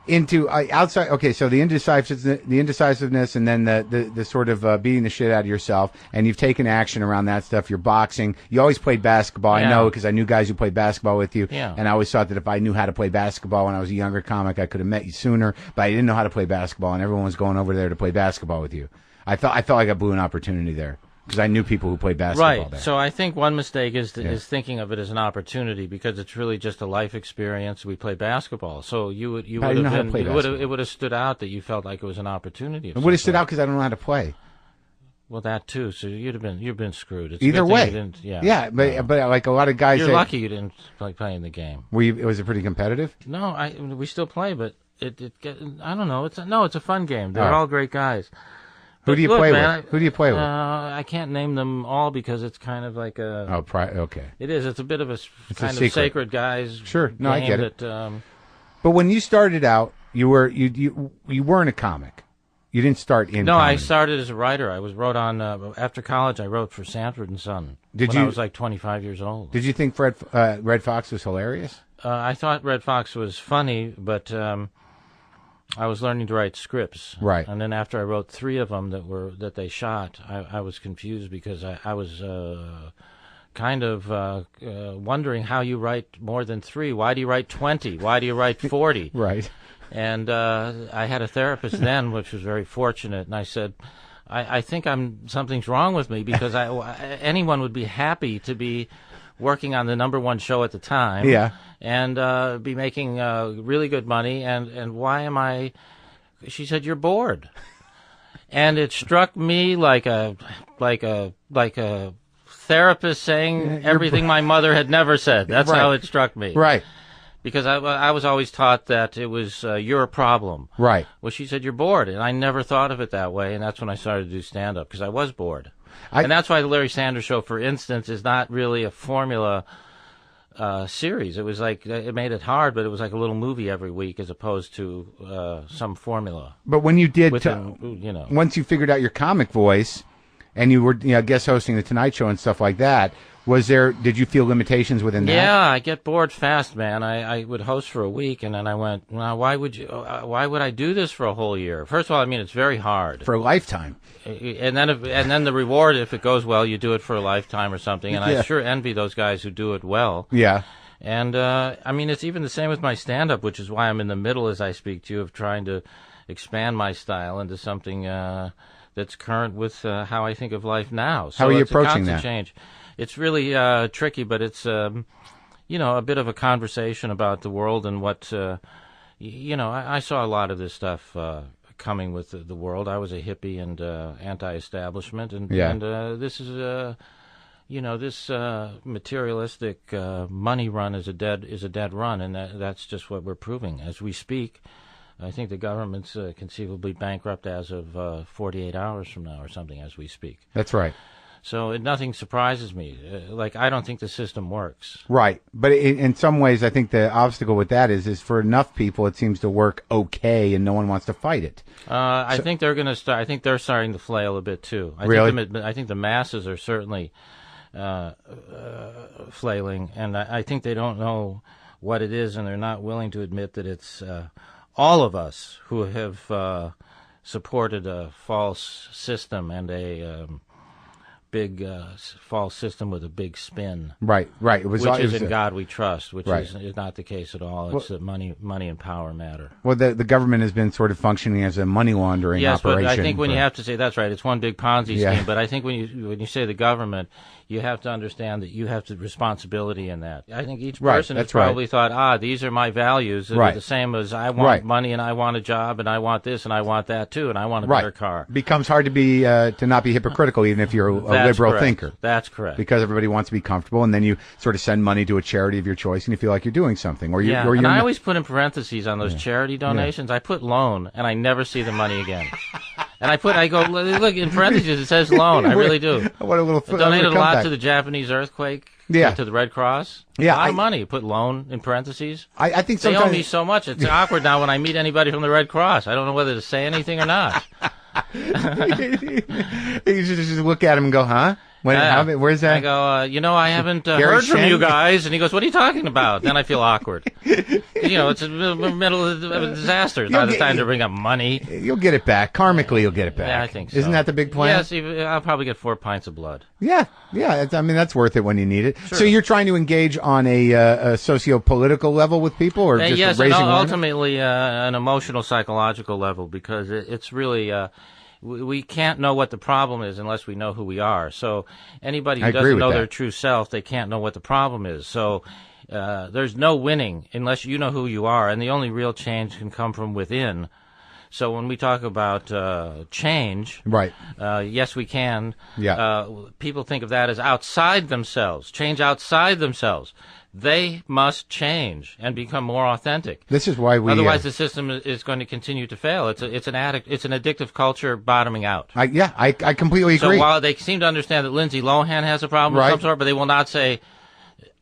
into outside. Okay, so the indecisiveness, and then the sort of beating the shit out of yourself, and you've taken action around that stuff. You're boxing. You always played basketball. I know because I knew guys who played basketball with you, and I always thought that if I knew how to play basketball when I was a younger comic, I could have met you sooner. But I didn't know how to play basketball, and everyone was going over there to play basketball with you. I felt like I blew an opportunity there. Because I knew people who played basketball there. So I think one mistake is thinking of it as an opportunity because it's really just a life experience. We play basketball, so it would have stood out that you felt like it was an opportunity. It would have stood out because I don't know how to play. Well, that too. So you've been screwed. It's Either way, but like a lot of guys, you're lucky you didn't like playing the game. Was it pretty competitive? No, we still play, but I don't know. It's a fun game. They're all great guys. Who do you play with? Who do you play with? I can't name them all because it's kind of like a... okay. It is. It's a bit of a kind of sacred guys. Sure. No, I get it. But when you started out, you weren't a comic. You didn't start in. No, comedy. I started as a writer. I wrote on after college. I wrote for Sanford and Son. I was like 25 years old. Did you think Red Fox was hilarious? I thought Red Fox was funny, but. I was learning to write scripts, right? And then after I wrote 3 of them that they shot, I was confused because I was kind of wondering how you write more than 3. Why do you write 20? Why do you write 40? Right. And I had a therapist then, which was very fortunate, and I said, I think something's wrong with me because anyone would be happy to be working on the #1 show at the time, and be making really good money. And why am I? She said, "You're bored," and it struck me like a therapist saying everything my mother had never said. That's how it struck me, right? Because I was always taught that it was your problem, right? Well, she said you're bored, and I never thought of it that way, and that's when I started to do stand-up because I was bored. And that's why the Larry Sanders Show, for instance, is not really a formula series. It was like it made it hard, but it was like a little movie every week as opposed to some formula. But when you did, once you figured out your comic voice, and you were guest hosting the Tonight Show and stuff like that, did you feel limitations within that? Yeah, I get bored fast, man. I would host for a week, and then I went, well, why would I do this for a whole year? First of all, I mean, it's very hard. For a lifetime. And then the reward, if it goes well, you do it for a lifetime or something. And I sure envy those guys who do it well. Yeah. And, I mean, it's even the same with my stand-up, which is why I'm in the middle, as I speak to you, of trying to expand my style into something that's current with how I think of life now. So how are you it's approaching a constant that? Change. It's really tricky, but it's, a bit of a conversation about the world and what, I saw a lot of this stuff coming with the world. I was a hippie and anti-establishment, and this is, this materialistic money run is a dead run, and that's just what we're proving as we speak. I think the government's conceivably bankrupt as of 48 hours from now or something as we speak. That's right. So nothing surprises me. I don't think the system works. Right. But in some ways, I think the obstacle with that is for enough people, it seems to work okay, and no one wants to fight it. I think they're going to start. I think they're starting to flail a bit too. I think the masses are certainly flailing, and I think they don't know what it is, and they're not willing to admit that it's all of us who have supported a false system and a big false system with a big spin. Right. It was, which is in God we trust, which is not the case at all. It's that money and power matter. Well, the government has been sort of functioning as a money laundering operation. Yes, but I think when you have to say that's right, it's one big Ponzi scheme. But I think when you say the government, you have to understand that you have the responsibility in that. I think each person has probably thought, these are my values. They're the same as I want money and I want a job and I want this and I want that too and I want a better car. It becomes hard to be to not be hypocritical even if you're a liberal thinker. That's correct. Because everybody wants to be comfortable, and then you sort of send money to a charity of your choice and you feel like you're doing something. And I always put in parentheses on those charity donations. I put loan and I never see the money again. And I go, look, in parentheses it says loan. I really do. What a little I donated a lot to the Japanese earthquake, to the Red Cross. Yeah, a lot of money. Put loan in parentheses. I think they owe me so much. It's awkward now when I meet anybody from the Red Cross. I don't know whether to say anything or not. You just look at him and go, huh? Where's that? I go, I haven't Gary heard from Shen? you guys. And he goes, what are you talking about? Then I feel awkward. It's in the middle of a disaster. It's not the time to bring up money. You'll get it back. Karmically, you'll get it back. Yeah, I think so. Isn't that the big plan? Yes, I'll probably get 4 pints of blood. Yeah. I mean, that's worth it when you need it. Sure. So you're trying to engage on a socio-political level with people, or just yes, raising and awareness? ultimately an emotional, psychological level, because it's really we can't know what the problem is unless we know who we are. So anybody who doesn't know their true self, they can't know what the problem is. So there's no winning unless you know who you are, and the only real change can come from within. So when we talk about change, right? Yes, we can. Yeah. People think of that as outside themselves. Change outside themselves. They must change and become more authentic. This is why we. Otherwise, the system is going to continue to fail. It's an addictive culture bottoming out. I completely agree. So while they seem to understand that Lindsay Lohan has a problem of some sort, but they will not say,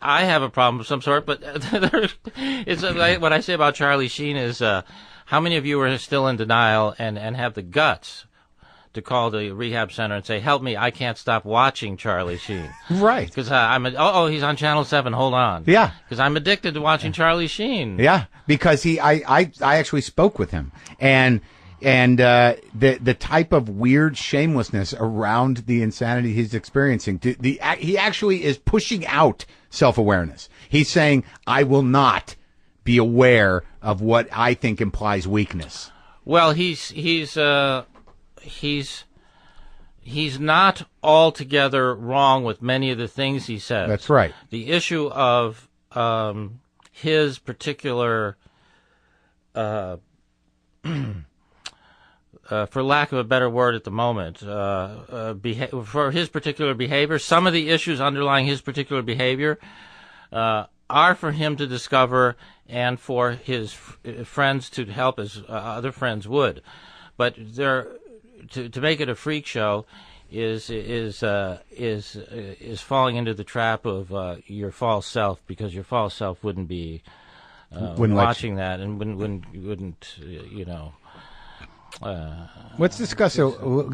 I have a problem of some sort. But what I say about Charlie Sheen is, how many of you are still in denial and have the guts to call the rehab center and say, help me, I can't stop watching Charlie Sheen. Right. Because he's on Channel 7, hold on. Yeah. Because I'm addicted to watching Charlie Sheen. Yeah, because I actually spoke with him, and the type of weird shamelessness around the insanity he's experiencing, he actually is pushing out self-awareness. He's saying, I will not be aware of what I think implies weakness. Well, he's not altogether wrong with many of the things he says. That's right. The issue of his particular, for lack of a better word at the moment, for his particular behavior, some of the issues underlying his particular behavior are for him to discover and for his friends to help as other friends would. But to make it a freak show is falling into the trap of your false self, because your false self wouldn't be watching that and wouldn't. Let's discuss. Let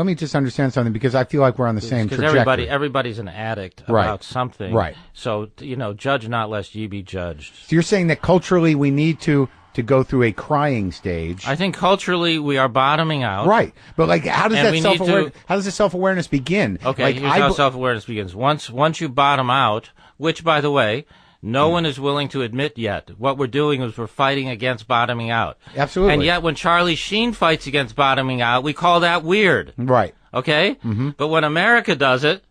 me just understand something, because I feel like we're on the same trajectory. Because everybody's an addict about something, right? So judge not lest ye be judged. So you're saying that culturally we need to go through a crying stage. I think culturally we are bottoming out. Right. But how does how does the self-awareness begin? Okay, here's how self-awareness begins. Once you bottom out, which, by the way, no one is willing to admit yet. What we're doing is we're fighting against bottoming out. Absolutely. And yet when Charlie Sheen fights against bottoming out, we call that weird. Right. Okay? Mm-hmm. But when America does it,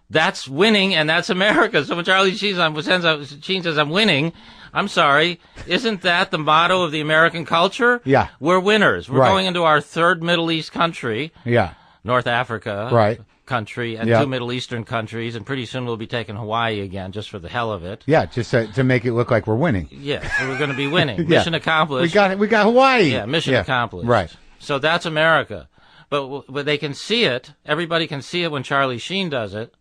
that's winning, and that's America. So when Charlie Sheen says, I'm winning, I'm sorry, isn't that the motto of the American culture? Yeah. We're winners. We're going into our third Middle East country. Yeah. North Africa. Right. Country and 2 Middle Eastern countries, and pretty soon we'll be taking Hawaii again just for the hell of it. Yeah, just to make it look like we're winning. Yeah, so we're going to be winning. Mission accomplished. We got Hawaii. Yeah, mission accomplished. Right. So that's America. But they can see it. Everybody can see it when Charlie Sheen does it,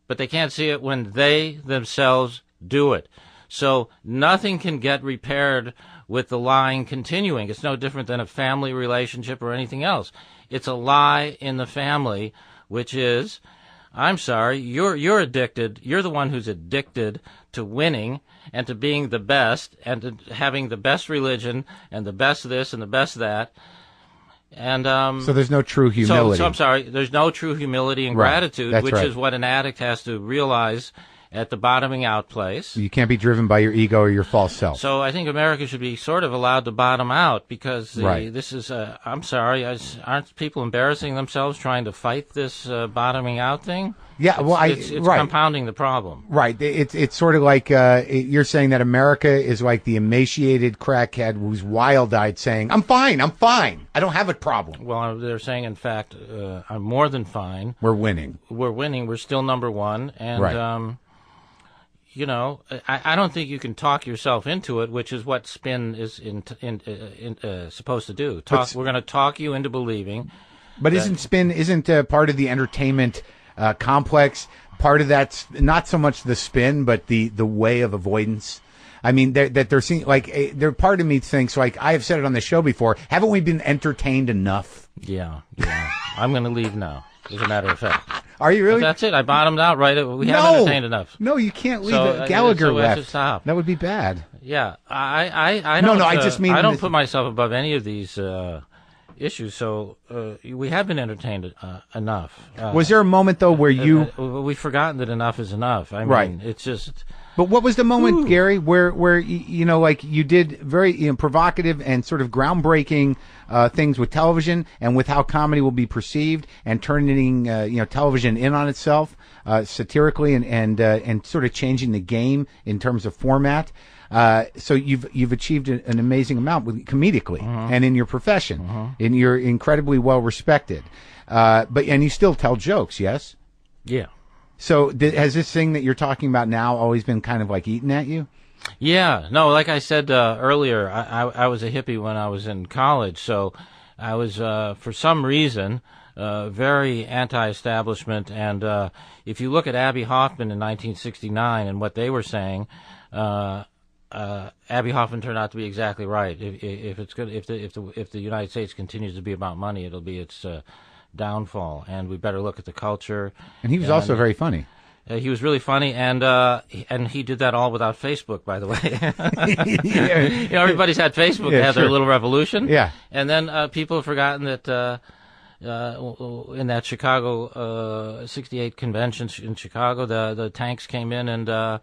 but they can't see it when they themselves do it. So nothing can get repaired with the lying continuing. It's no different than a family relationship or anything else. It's a lie in the family, which is, I'm sorry, you're addicted. You're the one who's addicted to winning and to being the best and to having the best religion and the best this and the best that. And so there's no true humility. So I'm sorry, there's no true humility and gratitude, which is what an addict has to realize at the bottoming out place. You can't be driven by your ego or your false self. So I think America should be sort of allowed to bottom out, because this is, I'm sorry, aren't people embarrassing themselves trying to fight this bottoming out thing? Yeah, it's compounding the problem. Right. It's sort of like you're saying that America is like the emaciated crackhead who's wild-eyed saying, I'm fine, I don't have a problem. Well, they're saying, in fact, I'm more than fine. We're winning. We're still number one. And, I don't think you can talk yourself into it, which is what spin is supposed to do. We're going to talk you into believing. But isn't part of the entertainment complex? Part of that's not so much the spin, but the way of avoidance. I mean, they're seeing, part of me thinks, like I have said it on the show before, haven't we been entertained enough? Yeah. I'm going to leave now. as a matter of fact. Are you really? That's it. I bottomed out, right? We haven't entertained enough. No, you can't leave So, it. Gallagher so I left. should stop. That would be bad. Yeah, I No, don't. no, I just mean I don't this- put myself above any of these issues. So we have been entertained enough. Was there a moment, though, where you... we've forgotten that enough is enough. I mean, Right. it's just... But what was the moment, Gary, where you know, like you did very provocative and sort of groundbreaking things with television and with how comedy will be perceived, and turning television in on itself satirically and sort of changing the game in terms of format. So you've achieved an amazing amount comedically and in your profession, and you're incredibly well respected. But you still tell jokes, yes? Yeah. So has this thing that you're talking about now always been kind of like eating at you? Yeah, no, like I said earlier, I was a hippie when I was in college, so I was, for some reason, very anti-establishment, and if you look at Abby Hoffman in 1969 and what they were saying, Abby Hoffman turned out to be exactly right. If it's good, if the United States continues to be about money, it'll be its downfall, and we better look at the culture. And he was also very funny. He was really funny, and he did that all without Facebook, by the way. Everybody's had Facebook. They had their little revolution. Yeah. And then people have forgotten that in that Chicago 68 convention in Chicago, the tanks came in and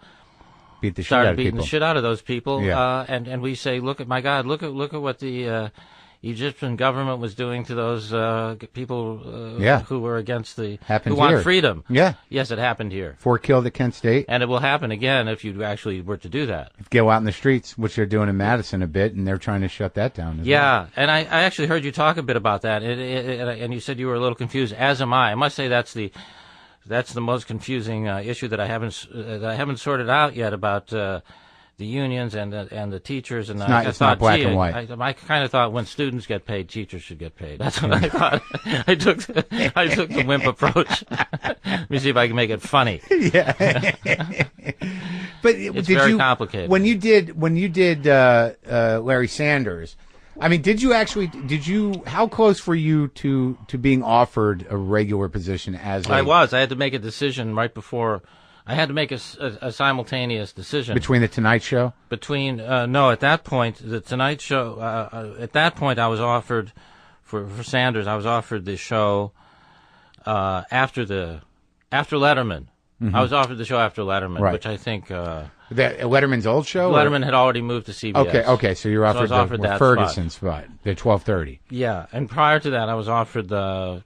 Beat the shit started out of beating people. the shit out of those people. Yeah. And we say, look at, my God, look at what the Egyptian government was doing to those people who were against Happened who want here. freedom. Yeah. Yes, it happened here. 4 killed at Kent State. And it will happen again if you actually were to do that. Go out in the streets, which they're doing in Madison a bit, and they're trying to shut that down. As well. And I actually heard you talk a bit about that, and you said you were a little confused, as am I. I must say that's the most confusing issue that I haven't sorted out yet about the unions and the teachers. And It's not black and white. I kind of thought when students get paid, teachers should get paid. That's what I thought. I took the wimp approach. Let me see if I can make it funny. Yeah. But It's very complicated. When you did Larry Sanders, I mean, how close were you to being offered a regular position as I had to make a decision right before. I had to make a simultaneous decision. between the Tonight Show? No, at that point, the Tonight Show, at that point I was offered, for Sanders, I was offered the show after Letterman. I was offered the show after Letterman, Right. which I think... Letterman's old show? or- Letterman had already moved to CBS. Okay, so you're I offered, was offered the that Ferguson spot, the 12:30. Yeah, and prior to that, I was offered the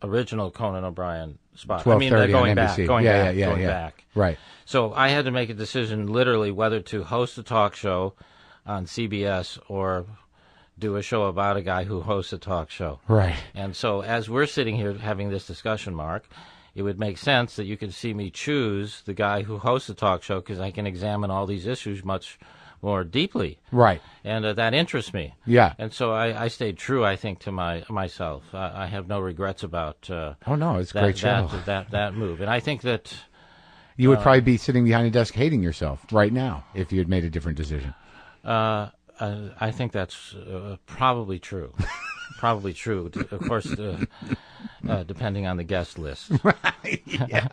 original Conan O'Brien spot. I mean, 12:30 going on back, NBC. going Yeah. back. Right. So I had to make a decision, literally, whether to host a talk show on CBS or do a show about a guy who hosts a talk show. Right. And so as we're sitting here having this discussion, Mark, it would make sense that you could see me choose the guy who hosts a talk show because I can examine all these issues much more deeply. Right. And that interests me. Yeah. And so I stayed true, I think, to myself. I have no regrets about Oh, no, it's a great show. that move. And I think that... You would probably be sitting behind a desk hating yourself right now if you had made a different decision. I think that's probably true. Probably true. Of course, depending on the guest list. Right. Yeah.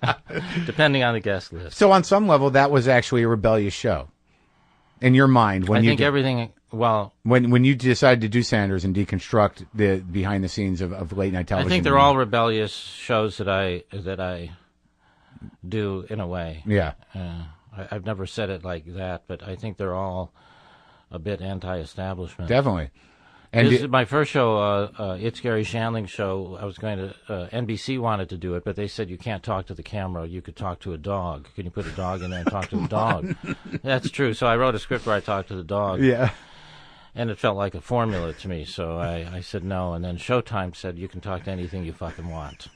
Depending on the guest list. So on some level, that was actually a rebellious show. In your mind, when I you think everything... Well, when you decided to do Sanders and deconstruct the behind the scenes of late night television, I think they're all rebellious shows that I do in a way. Yeah. I've never said it like that, but I think they're all a bit anti-establishment. Definitely. And This is my first show, It's Gary Shadling show. I was going to, NBC wanted to do it, but they said you can't talk to the camera. You could talk to a dog. Can you put a dog in there and talk to the dog? That's true. So I wrote a script where I talked to the dog. yeah. And it felt like a formula to me, so I said no. And then Showtime said you can talk to anything you fucking want.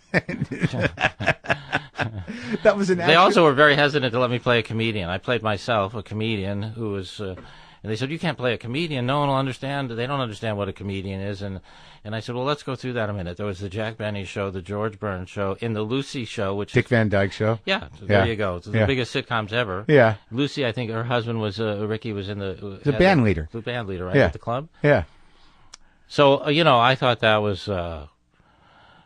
That was an They also were very hesitant to let me play a comedian. I played myself, a comedian who was... and they said, you can't play a comedian. No one will understand. They don't understand what a comedian is. And I said, well, let's go through that a minute. There was the Jack Benny show, the George Burns show, in the Lucy show, which Dick Van Dyke Show. yeah, so there you go. It's the biggest sitcoms ever. Yeah. Lucy, I think her husband was Ricky was in the band leader. The band leader, right, Yeah. at the club. Yeah. So I thought that was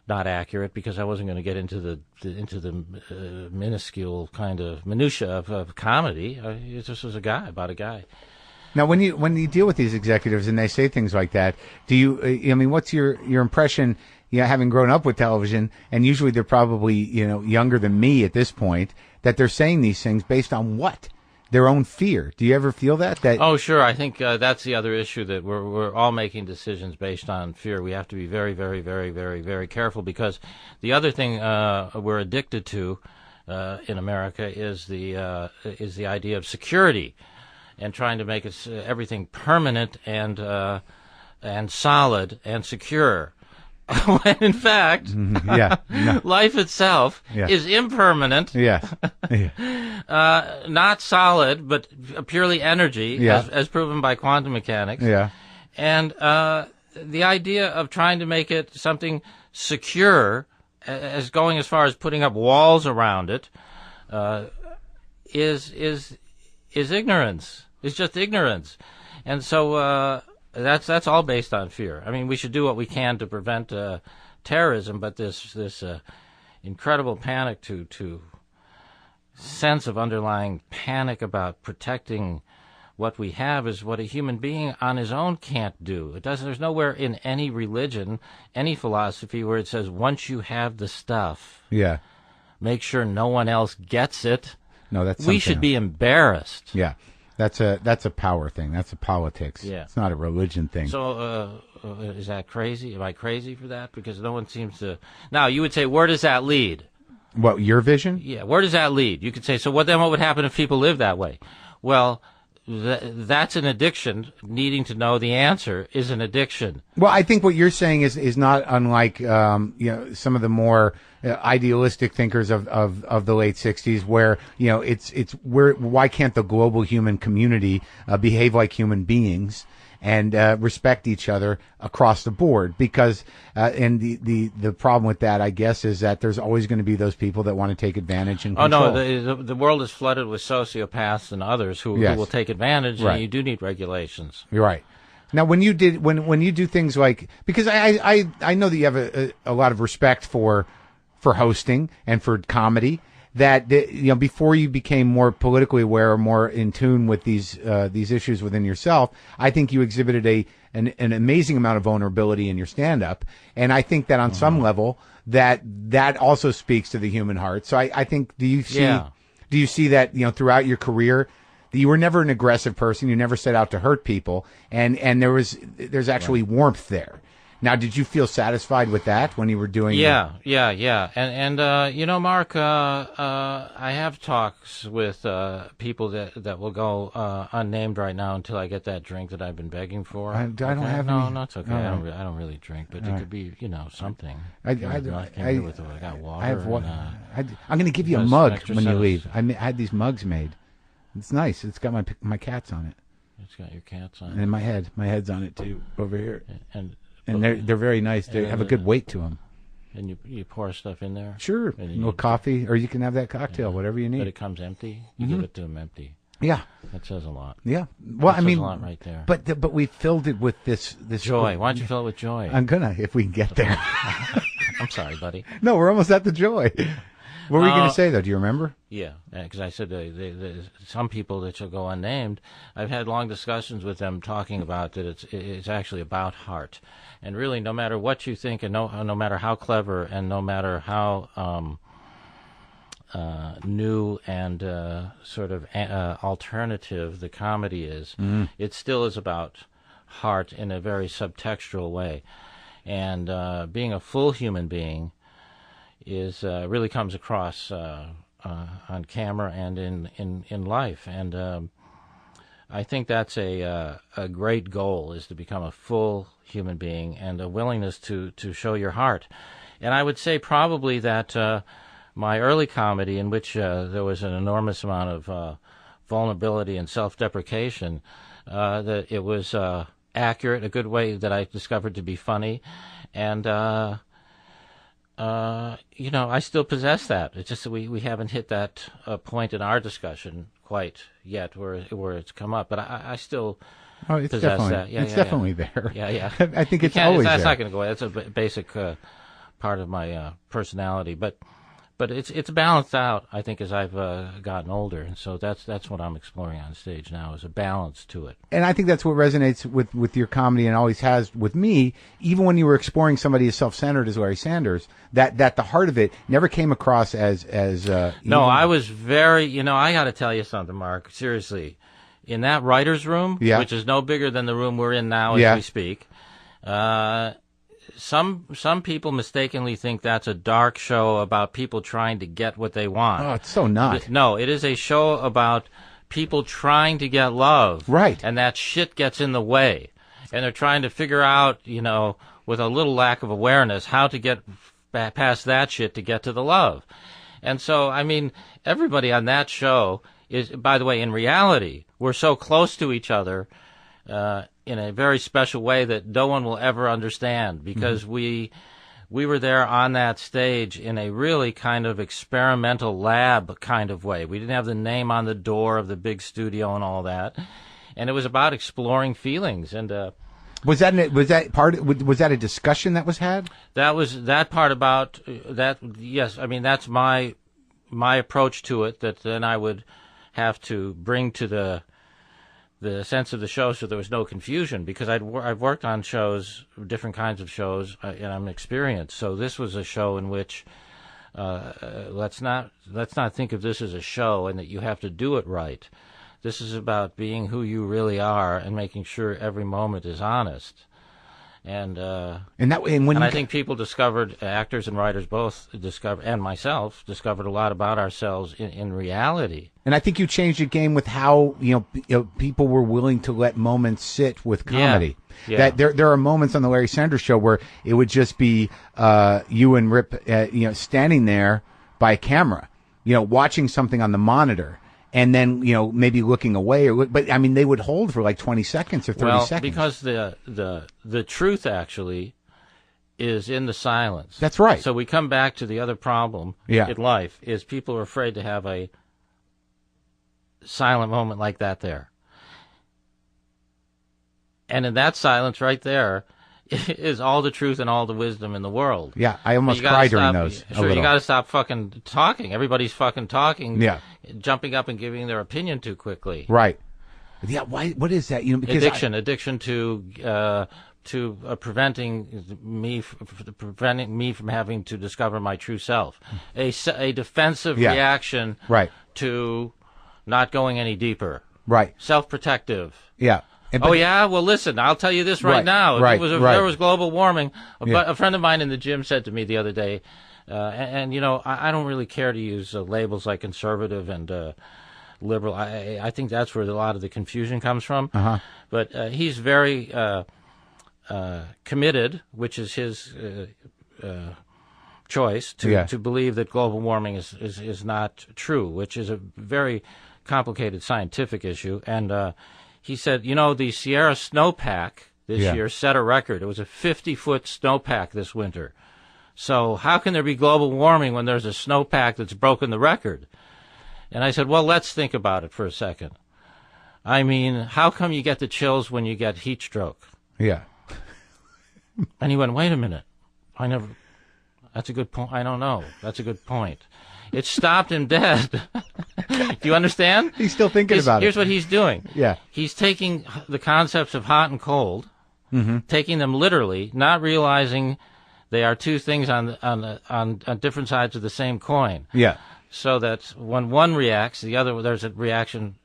not accurate because I wasn't going to get into the minuscule kind of minutia of comedy. It just was about a guy. Now, when you deal with these executives and they say things like that, do you? I mean, what's your impression? Having grown up with television, and usually they're probably younger than me at this point, that they're saying these things based on what? Their own fear. Do you ever feel that? Oh, sure. I think that's the other issue, that we're all making decisions based on fear. We have to be very, very, very, very, very careful, because the other thing we're addicted to in America is the idea of security, and trying to make everything permanent and solid and secure. When in fact, life itself is impermanent, not solid, but purely energy, as proven by quantum mechanics. And the idea of trying to make it something secure, as going as far as putting up walls around it, is ignorance. It's just ignorance, and so. That's all based on fear. I mean, we should do what we can to prevent terrorism, but this incredible panic to sense of underlying panic about protecting what we have is what a human being on his own can't do. There's nowhere in any religion, any philosophy, where it says once you have the stuff, make sure no one else gets it. No, that's we should be embarrassed. Yeah. That's a power thing. That's a politics. Yeah. It's not a religion thing. So is that crazy? Am I crazy for that? Because no one seems to. Now, you would say, where does that lead? What, your vision? Yeah, where does that lead? You could say, so what would happen if people live that way? Well, that's an addiction. Needing to know the answer is an addiction. Well, I think what you're saying is not unlike some of the more idealistic thinkers of the late '60s, where why can't the global human community behave like human beings and respect each other across the board? Because and the problem with that, I guess, is that there's always going to be those people that want to take advantage and control. Oh no, the world is flooded with sociopaths and others who will take advantage, and you do need regulations. You're right. Now, when you do things like, because I know that you have a lot of respect for hosting and for comedy, that before you became more politically aware or more in tune with these issues within yourself, I think you exhibited an amazing amount of vulnerability in your stand-up, and I think that on some level that also speaks to the human heart. So I think, do you see that throughout your career, that you were never an aggressive person, you never set out to hurt people, and there's actually warmth there. Now, did you feel satisfied with that when you were doing? Yeah. And Mark, I have talks with people that will go unnamed right now until I get that drink that I've been begging for. I don't have no, any. no, it's okay. No. I don't really drink, but it could be something. I got water. I have water. I'm going to give you a mug when you leave. I had these mugs made. It's nice. It's got my cats on it. It's got your cats on it. And my head's on it too, over here. And they're very nice. They have a good weight to them. And you pour stuff in there? Sure. A little coffee, or you can have that cocktail, whatever you need. But it comes empty? You give it to them empty? Yeah. That says a lot. Yeah. Well, that says a lot right there. But we filled it with this joy. Why don't you fill it with joy? I'm gonna, if we can get there. I'm sorry, buddy. No, we're almost at the joy. What were you going to say, though? Do you remember? Yeah, because I said some people that shall go unnamed, I've had long discussions with them talking about that it's actually about heart. And really, no matter what you think, and no matter how clever, and no matter how new and sort of alternative the comedy is, it still is about heart in a very subtextual way. And being a full human being is really comes across on camera and in life, and I think that's a great goal, is to become a full human being and a willingness to show your heart. And I would say probably that my early comedy, in which there was an enormous amount of vulnerability and self-deprecation, that it was accurate, a good way that I discovered to be funny, and I still possess that. It's just that we haven't hit that point in our discussion quite yet where it's come up. But I still possess that. Yeah, it's definitely there. Yeah. I think it's always that's there. not going to go away. That's a basic part of my personality, but it's balanced out, I think, as I've gotten older, and so that's what I'm exploring on stage now, is a balance to it. And I think that's what resonates with your comedy, and always has with me. Even when you were exploring somebody as self-centered as Larry Sanders, that the heart of it never came across as no. I was very, I got to tell you something, Mark. Seriously, in that writers' room, which is no bigger than the room we're in now as we speak. Some people mistakenly think that's a dark show about people trying to get what they want. Oh, it's so not. No, it is a show about people trying to get love. Right. And that shit gets in the way. And they're trying to figure out, with a little lack of awareness, how to get past that shit to get to the love. And so, I mean, everybody on that show is, by the way, in reality, we're so close to each other, in a very special way that no one will ever understand, because we were there on that stage in a really kind of experimental lab kind of way. We didn't have the name on the door of the big studio and all that, and it was about exploring feelings. And was that a discussion that was had? That was that part about that. Yes, I mean that's my approach to it. That then I would have to bring to the sense of the show, so there was no confusion, because I've worked on shows, different kinds of shows, and I'm experienced. So this was a show in which let's not think of this as a show and that you have to do it right. This is about being who you really are and making sure every moment is honest. And I think people discovered, actors and writers both discovered, and myself discovered a lot about ourselves in reality. And I think you changed the game with how people were willing to let moments sit with comedy. Yeah. That there are moments on the Larry Sanders Show where it would just be you and Rip, standing there by a camera, watching something on the monitor. And then, maybe looking away, but I mean, they would hold for like 20 seconds or 30 seconds. Because the truth actually is in the silence. That's right. So we come back to the other problem in life, is people are afraid to have a silent moment like that there. And in that silence right there is all the truth and all the wisdom in the world. Yeah, I almost cried during those. Sure, you got to stop fucking talking. Everybody's fucking talking. Yeah. Jumping up and giving their opinion too quickly. Right. Yeah. Why? What is that? Because addiction to preventing me from having to discover my true self. A defensive reaction. Right. To not going any deeper. Right. Self-protective. Yeah. Well, listen, I'll tell you this right now. If there was global warming, a friend of mine in the gym said to me the other day, I don't really care to use labels like conservative and liberal. I think that's where a lot of the confusion comes from. Uh-huh. But he's very committed, which is his choice, to believe that global warming is not true, which is a very complicated scientific issue. And he said, the Sierra snowpack this year set a record. It was a 50-foot snowpack this winter. So how can there be global warming when there's a snowpack that's broken the record? And I said, well, let's think about it for a second. I mean, how come you get the chills when you get heat stroke? Yeah. And he went, wait a minute. That's a good point. I don't know. That's a good point. It stopped him dead. Do you understand? He's still thinking about it. Here's what he's doing. Yeah. He's taking the concepts of hot and cold, taking them literally, not realizing they are two things on different sides of the same coin. Yeah. So that when one reacts, there's a reaction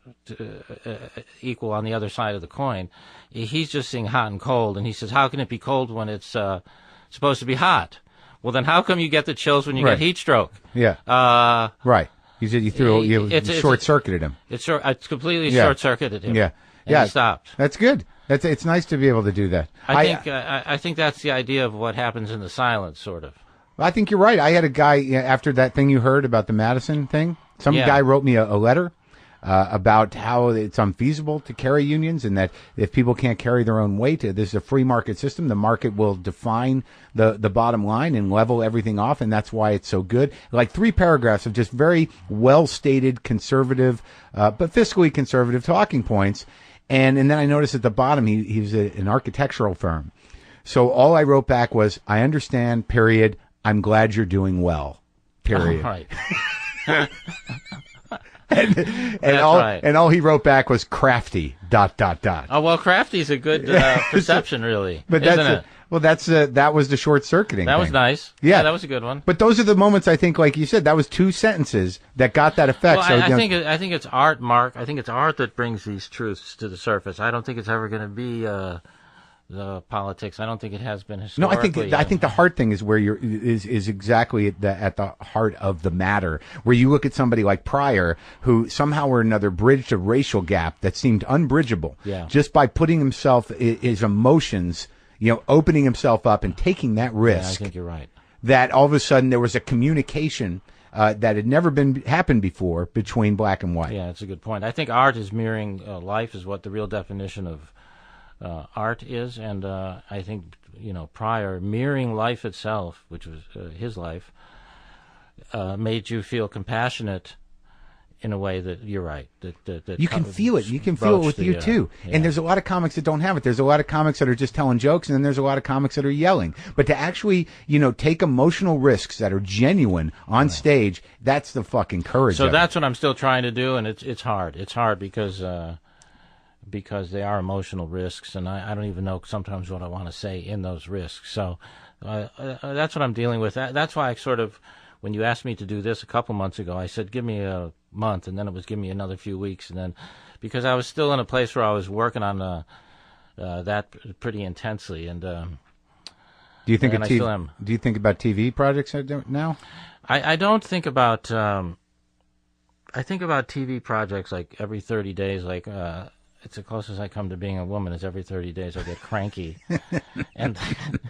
equal on the other side of the coin. He's just seeing hot and cold, and he says, how can it be cold when it's supposed to be hot? Well, then how come you get the chills when you get heat stroke? Yeah. Right. You short-circuited him. It's completely short-circuited him. Yeah. And he stopped. That's good. It's nice to be able to do that. I think that's the idea of what happens in the silence, sort of. I think you're right. I had a guy, after that thing you heard about the Madison thing, some guy wrote me a letter about how it's unfeasible to carry unions, and that if people can't carry their own weight, this is a free market system. The market will define the bottom line and level everything off, and that's why it's so good. Like 3 paragraphs of just very well-stated conservative, but fiscally conservative talking points. And then I noticed at the bottom he was an architectural firm. So all I wrote back was, I understand, period. I'm glad you're doing well. Period. Right. and all he wrote back was crafty ... Oh well, crafty's a good perception, really. But isn't it? Well, that was the short circuiting. That thing. was nice. Yeah, that was a good one. But those are the moments I think, like you said, that was 2 sentences that got that effect. Well, So, I think it's art, Mark. I think it's art that brings these truths to the surface. I don't think it's ever going to be the politics. I don't think it has been historically. No, I think the heart thing is where is exactly at the heart of the matter. Where you look at somebody like Pryor, who somehow or another bridged a racial gap that seemed unbridgeable, just by putting himself, his emotions, opening himself up and taking that risk. Yeah, I think you're right. That all of a sudden there was a communication that had never happened before between black and white. Yeah, that's a good point. I think art is mirroring life, is what the real definition of art is, and I think Pryor mirroring life itself, which was his life, made you feel compassionate in a way that you're right. That you can feel it. You can feel it with you too. Yeah. And there's a lot of comics that don't have it. There's a lot of comics that are just telling jokes, and then there's a lot of comics that are yelling. But to actually, take emotional risks that are genuine on stage, that's the fucking courage. So that's what I'm still trying to do, and it's hard. It's hard because they are emotional risks, and I don't even know sometimes what I want to say in those risks. So that's what I'm dealing with. That's why I sort of, when you asked me to do this a couple months ago, I said, give me a month, and then it was give me another few weeks, and then because I was still in a place where I was working on that pretty intensely. And do you think and I still am. Do you think about TV projects now? I don't think about. I think about TV projects like every 30 days, like. It's the closest I come to being a woman is every 30 days I get cranky. and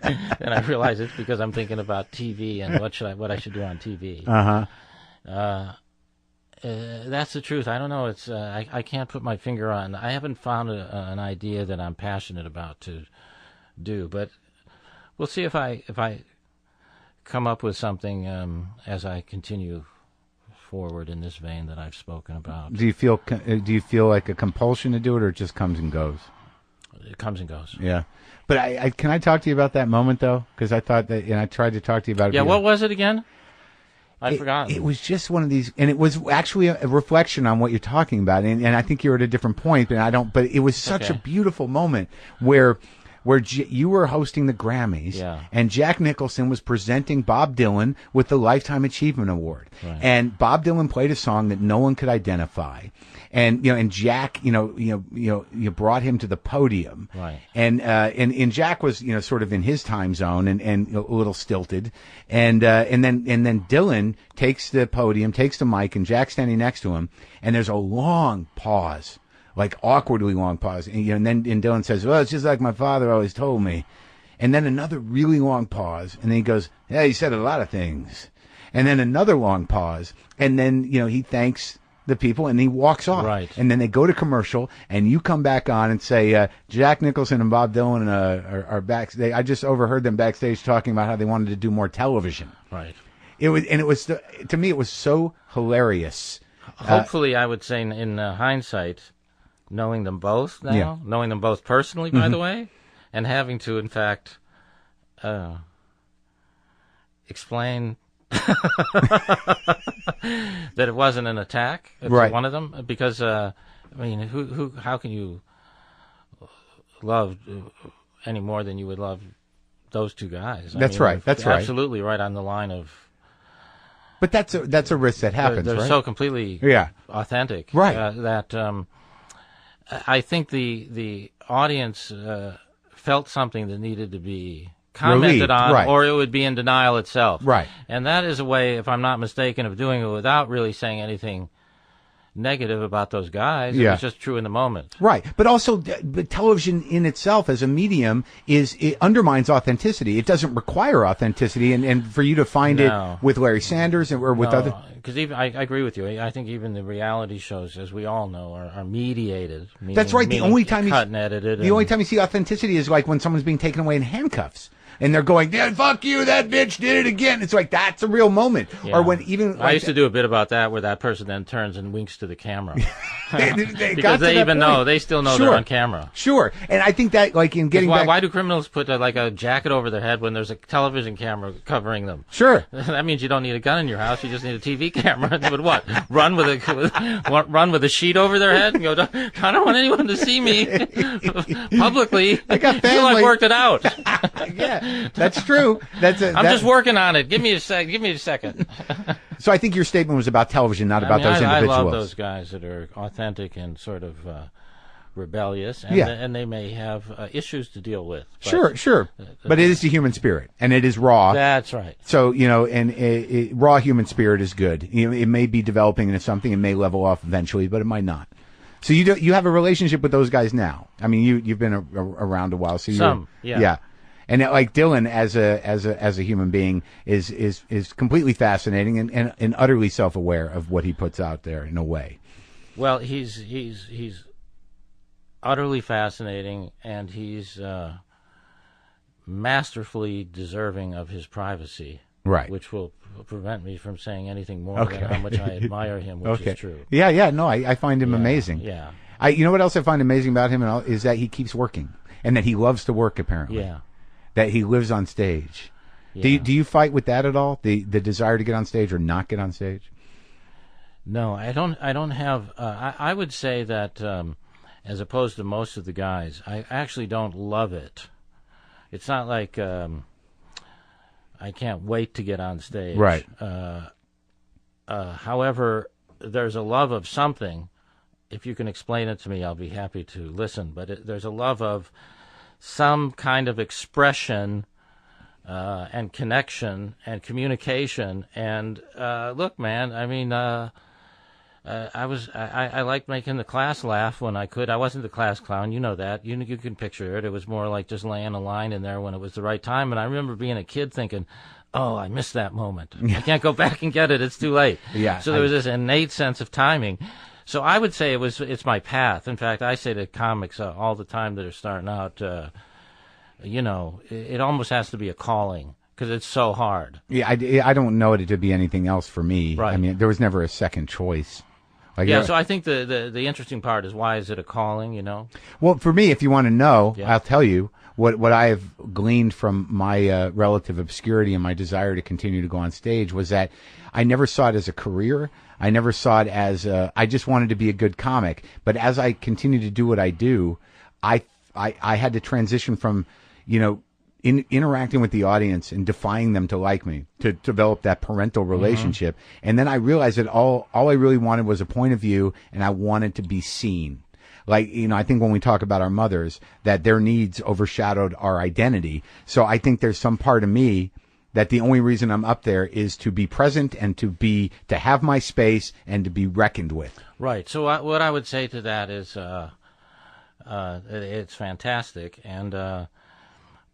I realize it's because I'm thinking about TV and what I should do on TV. That's the truth. I don't know. It's I can't put my finger on. I haven't found an idea that I'm passionate about to do, but we'll see if I come up with something as I continue forward in this vein that I've spoken about. Do you feel like a compulsion to do it, or it just comes and goes? It comes and goes. Yeah, but I can I talk to you about that moment though, because I thought that, and I tried to talk to you about it. Yeah, what was it again? I forgot. It was just one of these, and it was actually a reflection on what you're talking about, and I think you're at a different point, but it was such a beautiful moment where you were hosting the Grammys, and Jack Nicholson was presenting Bob Dylan with the Lifetime Achievement Award, and Bob Dylan played a song that no one could identify, and and Jack, you brought him to the podium, and Jack was sort of in his time zone and a little stilted, and then Dylan takes the podium, takes the mic, and Jack's standing next to him, and there's a long pause. Like awkwardly long pause, and then Dylan says, "Well, it's just like my father always told me," and then another really long pause, and then he goes, "Yeah, he said a lot of things," and then another long pause, and then he thanks the people and he walks off, and then they go to commercial, and you come back on and say, Jack Nicholson and Bob Dylan are back. I just overheard them backstage talking about how they wanted to do more television. Right. It was to me it was so hilarious. Hopefully, I would say in hindsight. Knowing them both now, knowing them both personally, by the way, and having to, in fact, explain that it wasn't an attack to one of them, because how can you love any more than you would love those two guys? That's right. Absolutely right on the line of. But that's a risk that happens. They're so completely authentic, that. I think the audience felt something that needed to be commented on, or it would be in denial itself. Right. And that is a way, if I'm not mistaken, of doing it without really saying anything negative about those guys. It was just true in the moment. Right. But also, but television in itself as a medium it undermines authenticity. It doesn't require authenticity, and for you to find it with Larry Sanders or with other. Because I agree with you. I think even the reality shows, as we all know, are mediated. That's right. The only time cut and edited. The only time you see authenticity is like when someone's being taken away in handcuffs. And they're going, yeah, fuck you, that bitch did it again. It's like, that's a real moment. Yeah. Or when even... I used to do a bit about that where that person then turns and winks to the camera. Because they even know, they still know they're on camera. Sure. And I think that, like, in getting why do criminals put like a jacket over their head when there's a television camera covering them? Sure. That means you don't need a gun in your house. You just need a TV camera. But what? Run with a sheet over their head and go, I don't want anyone to see me publicly. I got family. Until I've worked it out. Yeah, that's true. I'm just working on it. Give me a second. So I think your statement was about television, not about those individuals. I love those guys that are authentic and sort of rebellious, and they may have issues to deal with. Sure. But it is the human spirit, and it is raw. That's right. So, and raw human spirit is good. It may be developing into something, it may level off eventually, but it might not. So you have a relationship with those guys now. I mean, you've been around a while, so yeah. And like Dylan as a human being is completely fascinating and utterly self-aware of what he puts out there in a way. Well, he's utterly fascinating, and he's masterfully deserving of his privacy. Right. Which will prevent me from saying anything more than how much I admire him, which is true. Yeah. No, I find him amazing. Yeah. You know what else I find amazing about him is that he keeps working and that he loves to work, apparently. Yeah. That he lives on stage. Yeah. Do you fight with that at all? The desire to get on stage or not get on stage? No, I don't have. I would say that as opposed to most of the guys, I actually don't love it. It's not like I can't wait to get on stage. Right. However, there's a love of something. If you can explain it to me, I'll be happy to listen. But there's a love of some kind of expression and connection and communication. And look, man, I mean, I liked making the class laugh when I could. I wasn't the class clown, you know that. You can picture it. It was more like just laying a line in there when it was the right time. And I remember being a kid thinking, oh, I missed that moment. I can't go back and get it. It's too late. Yeah. So there was this innate sense of timing. So I would say it's my path. In fact, I say to comics all the time that are starting out, it almost has to be a calling because it's so hard. Yeah, I don't know it to be anything else for me. Right. I mean, there was never a second choice. So I think the interesting part is, why is it a calling, Well, for me, if you want to know, Yeah. I'll tell you what I have gleaned from my relative obscurity and my desire to continue to go on stage was that I never saw it as a career. I never saw it as I just wanted to be a good comic. But as I continue to do what I do, I had to transition from, interacting with the audience and defying them to like me, to develop that parental relationship. Mm-hmm. And then I realized that all I really wanted was a point of view, and I wanted to be seen. Like, I think when we talk about our mothers, that their needs overshadowed our identity. So I think there's some part of me that the only reason I'm up there is to be present and to have my space and to be reckoned with. Right. So what I would say to that is, it's fantastic, and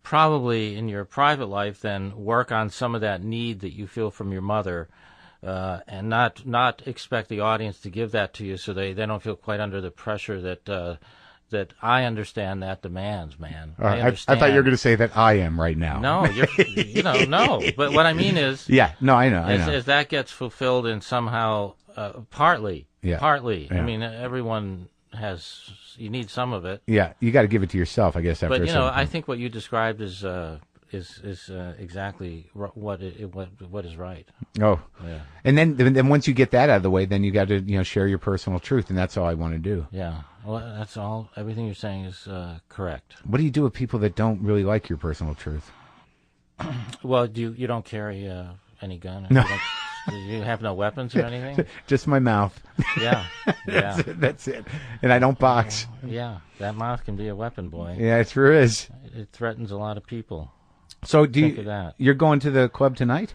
probably in your private life, then work on some of that need that you feel from your mother, and not expect the audience to give that to you, so they don't feel quite under the pressure that I understand that demands, man. I thought you were going to say that I am right now. No, no. But what I mean is, I know. As that gets fulfilled in somehow, partly. Yeah. I mean, everyone you need some of it. Yeah, you got to give it to yourself, I guess. After But I think what you described is exactly what is right. Oh, yeah. And then once you get that out of the way, then you got to share your personal truth, and that's all I want to do. Yeah, well, that's all. Everything you're saying is correct. What do you do with people that don't really like your personal truth? Well, you don't carry any gun? No. You have no weapons or anything? Just my mouth. Yeah. That's it. And I don't box. Yeah, that mouth can be a weapon, boy. Yeah, it sure is. It threatens a lot of people. So Think of that. You're going to the club tonight?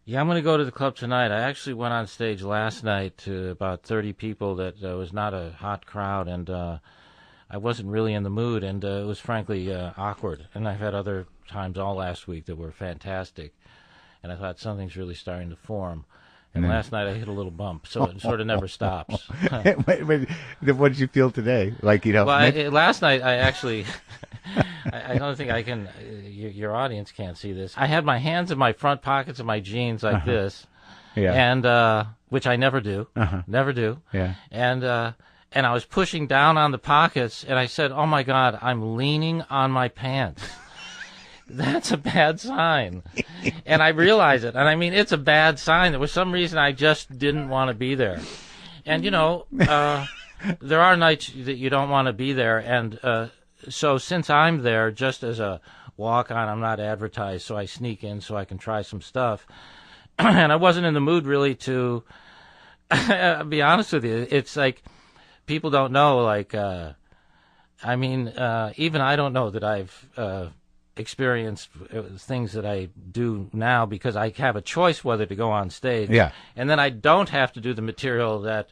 Yeah, I'm going to go to the club tonight. I actually went on stage last night to about 30 people. That was not a hot crowd, and I wasn't really in the mood, and it was frankly awkward. And I've had other times all last week that were fantastic, and I thought something's really starting to form. And last night I hit a little bump, so it sort of never stops. Wait, what did you feel today? Well, last night I actually, I don't think I can, your audience can't see this. I had my hands in my front pockets of my jeans like this, Yeah. And which I never do. Never do. Yeah. And I was pushing down on the pockets, and I said, "Oh my God, I'm leaning on my pants." That's a bad sign. And I realize it. And I mean, it's a bad sign. There was some reason I just didn't want to be there. And, you know, there are nights that you don't want to be there. And so since I'm there just as a walk-on, I'm not advertised, so I sneak in so I can try some stuff. And I wasn't in the mood really to be honest with you. It's like people don't know, like, I mean, even I don't know that I've experienced things that I do now because I have a choice whether to go on stage. Yeah. And then I don't have to do the material that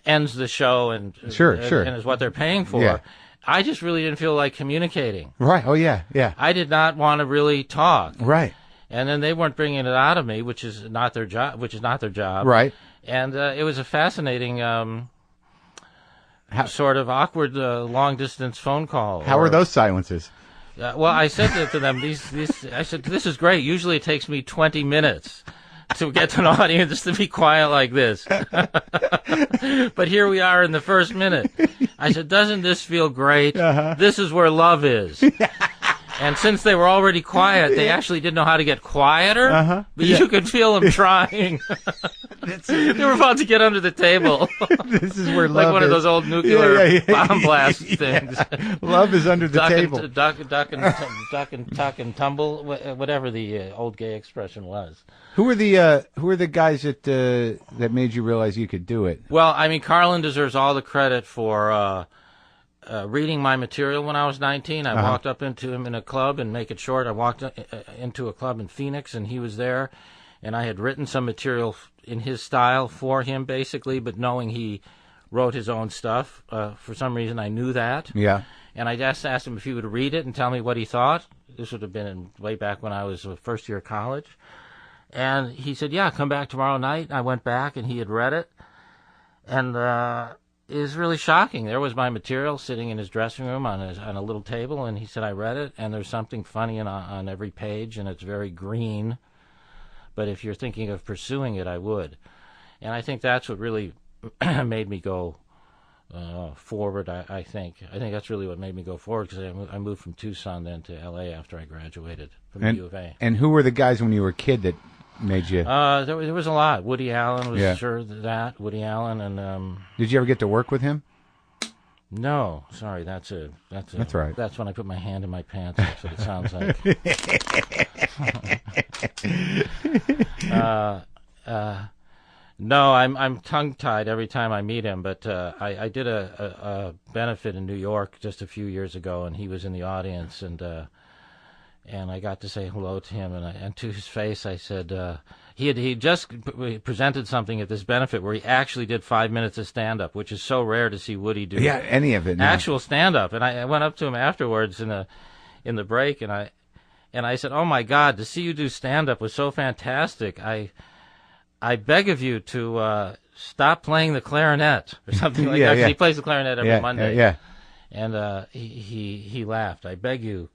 ends the show and Sure. and is what they're paying for. Yeah. I just really didn't feel like communicating. Right. Oh, yeah. Yeah. I did not want to really talk. Right. And then they weren't bringing it out of me, which is not their job. Right. And it was a fascinating sort of awkward long-distance phone call. How were those silences? Well, I said to them, I said, this is great. Usually it takes me 20 minutes to get to an audience to be quiet like this. But here we are in the first minute. I said, doesn't this feel great? This is where love is. And since they were already quiet, they actually didn't know how to get quieter. But you could feel them trying. They were about to get under the table. This is where love like one is. of those old nuclear bomb blast things. Love is under the table. Duck and tuck and tumble, whatever the old gay expression was. Who are the guys that made you realize you could do it? Well, I mean, Carlin deserves all the credit for reading my material when I was 19. I walked up into him in a club, and make it short, I walked into a club in Phoenix, and he was there, and I had written some material in his style for him, basically, but knowing he wrote his own stuff, for some reason I knew that. Yeah. And I just asked him if he would read it and tell me what he thought. This would have been way back when I was first year of college. And he said, yeah, come back tomorrow night. And I went back, and he had read it. And it was really shocking. There was my material sitting in his dressing room on a little table, and he said, I read it, and there's something funny on every page, and it's very green. But if you're thinking of pursuing it, I would. And I think that's what really made me go forward, I think. I think that's really what made me go forward, because I moved from Tucson then to L.A. after I graduated from the U of A. And who were the guys when you were a kid that made you... There was a lot. Woody Allen was sure that. Woody Allen and... Did you ever get to work with him? No. Sorry, that's right. That's when I put my hand in my pants. That's what it sounds like. No, I'm tongue-tied every time I meet him, but I did a benefit in New York just a few years ago, and he was in the audience, and I got to say hello to him, and to his face I said, he just presented something at this benefit where he actually did 5 minutes of stand-up, which is so rare to see Woody do. Yeah, any of it. No. Actual stand-up, and I went up to him afterwards in the break, and I said, oh my God, to see you do stand-up was so fantastic. I beg of you to stop playing the clarinet or something like that. 'Cause he plays the clarinet every Monday. Yeah. And he laughed. I beg you,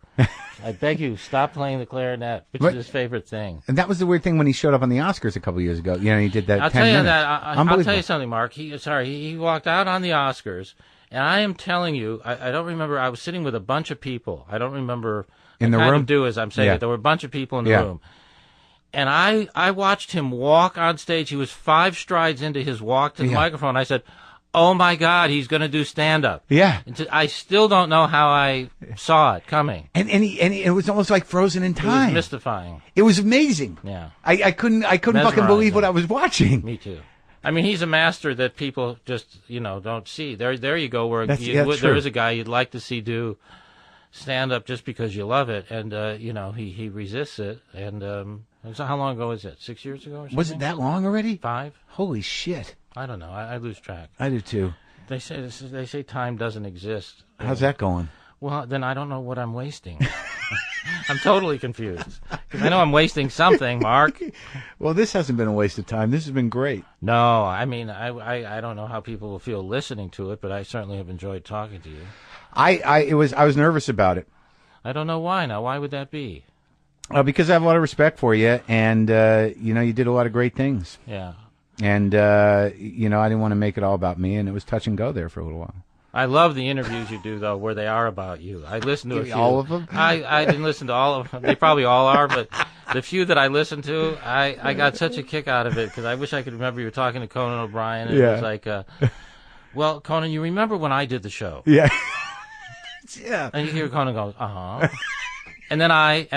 stop playing the clarinet, which is his favorite thing. And that was the weird thing when he showed up on the Oscars a couple years ago. You know, he did that. I'll 10 tell you minutes. that. I'll tell you something, Mark. He walked out on the Oscars, and I am telling you, I don't remember. I was sitting with a bunch of people. I don't remember. In the room? Do as I'm saying it. There were a bunch of people in the room. And I watched him walk on stage. He was 5 strides into his walk to the microphone. I said, oh, my God, he's going to do stand-up. Yeah. I still don't know how I saw it coming. And it was almost like frozen in time. It was mystifying. It was amazing. Yeah. I couldn't fucking believe what I was watching. Me too. I mean, he's a master that people just, don't see. There you go, where That's there is a guy you'd like to see do stand-up just because you love it, and, he resists it, and... So how long ago was it? 6 years ago or something? Was it that long already? 5? Holy shit. I don't know. I lose track. I do too. They say time doesn't exist. How's that going? Well, then I don't know what I'm wasting. I'm totally confused. Because I know I'm wasting something, Mark. Well, this hasn't been a waste of time. This has been great. No, I mean, I don't know how people will feel listening to it, but I certainly have enjoyed talking to you. I was nervous about it. I don't know why now. Why would that be? Because I have a lot of respect for you, and you did a lot of great things. Yeah. And I didn't want to make it all about me, and it was touch and go there for a little while. I love the interviews you do, though, where they are about you. I listened to a few. All of them? I didn't listen to all of them. They probably all are, but the few that I listened to, I got such a kick out of it, because I wish I could remember you were talking to Conan O'Brien, and it was like, well, Conan, you remember when I did the show? Yeah. Yeah. And you hear Conan goes, uh-huh. And then I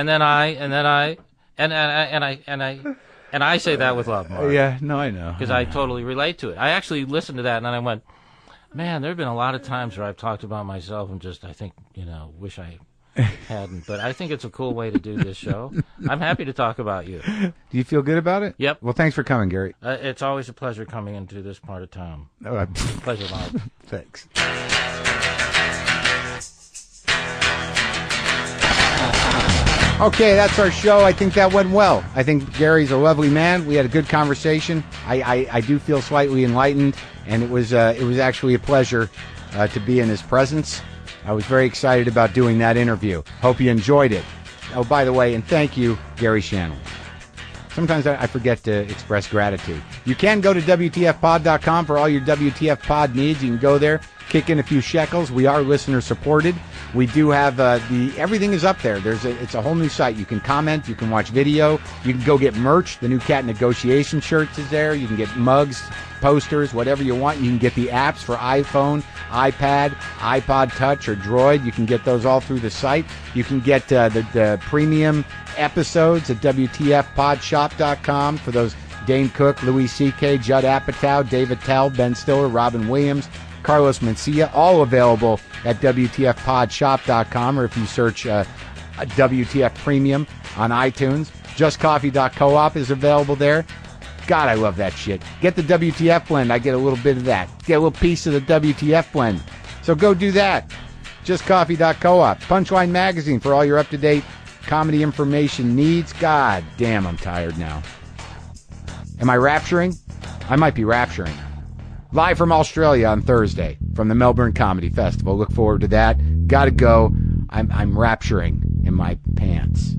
say that with love, Mark. Yeah, no, I know. Because I totally relate to it. I actually listened to that, and then I went, man, there have been a lot of times where I've talked about myself and just, I think, wish I hadn't. But I think it's a cool way to do this show. I'm happy to talk about you. Do you feel good about it? Yep. Well, thanks for coming, Gary. It's always a pleasure coming into this part of town. Pleasure, Mark. Thanks. Okay, that's our show. I think that went well. I think Gary's a lovely man. We had a good conversation. I do feel slightly enlightened, and it was actually a pleasure to be in his presence. I was very excited about doing that interview. Hope you enjoyed it. Oh, by the way, and thank you, Gary Shadling. Sometimes I forget to express gratitude. You can go to WTFpod.com for all your WTF pod needs. You can go there, kick in a few shekels. We are listener supported. We do have everything is up there. It's a whole new site. You can comment. You can watch video. You can go get merch. The new Cat Negotiation shirts is there. You can get mugs, posters, whatever you want. You can get the apps for iPhone, iPad, iPod Touch, or Droid. You can get those all through the site. You can get the premium episodes at WTFpodshop.com for those Dane Cook, Louis C.K., Judd Apatow, David Tell, Ben Stiller, Robin Williams, Carlos Mencia, all available at WTFpodshop.com, or if you search WTF Premium on iTunes. JustCoffee.coop is available there. God, I love that shit. Get the WTF blend. I get a little bit of that. Get a little piece of the WTF blend. So go do that. JustCoffee.coop. Punchline Magazine for all your up-to-date comedy information needs. God damn, I'm tired now. Am I rapturing? I might be rapturing. Live from Australia on Thursday from the Melbourne Comedy Festival. Look forward to that. Gotta go. I'm rapturing in my pants.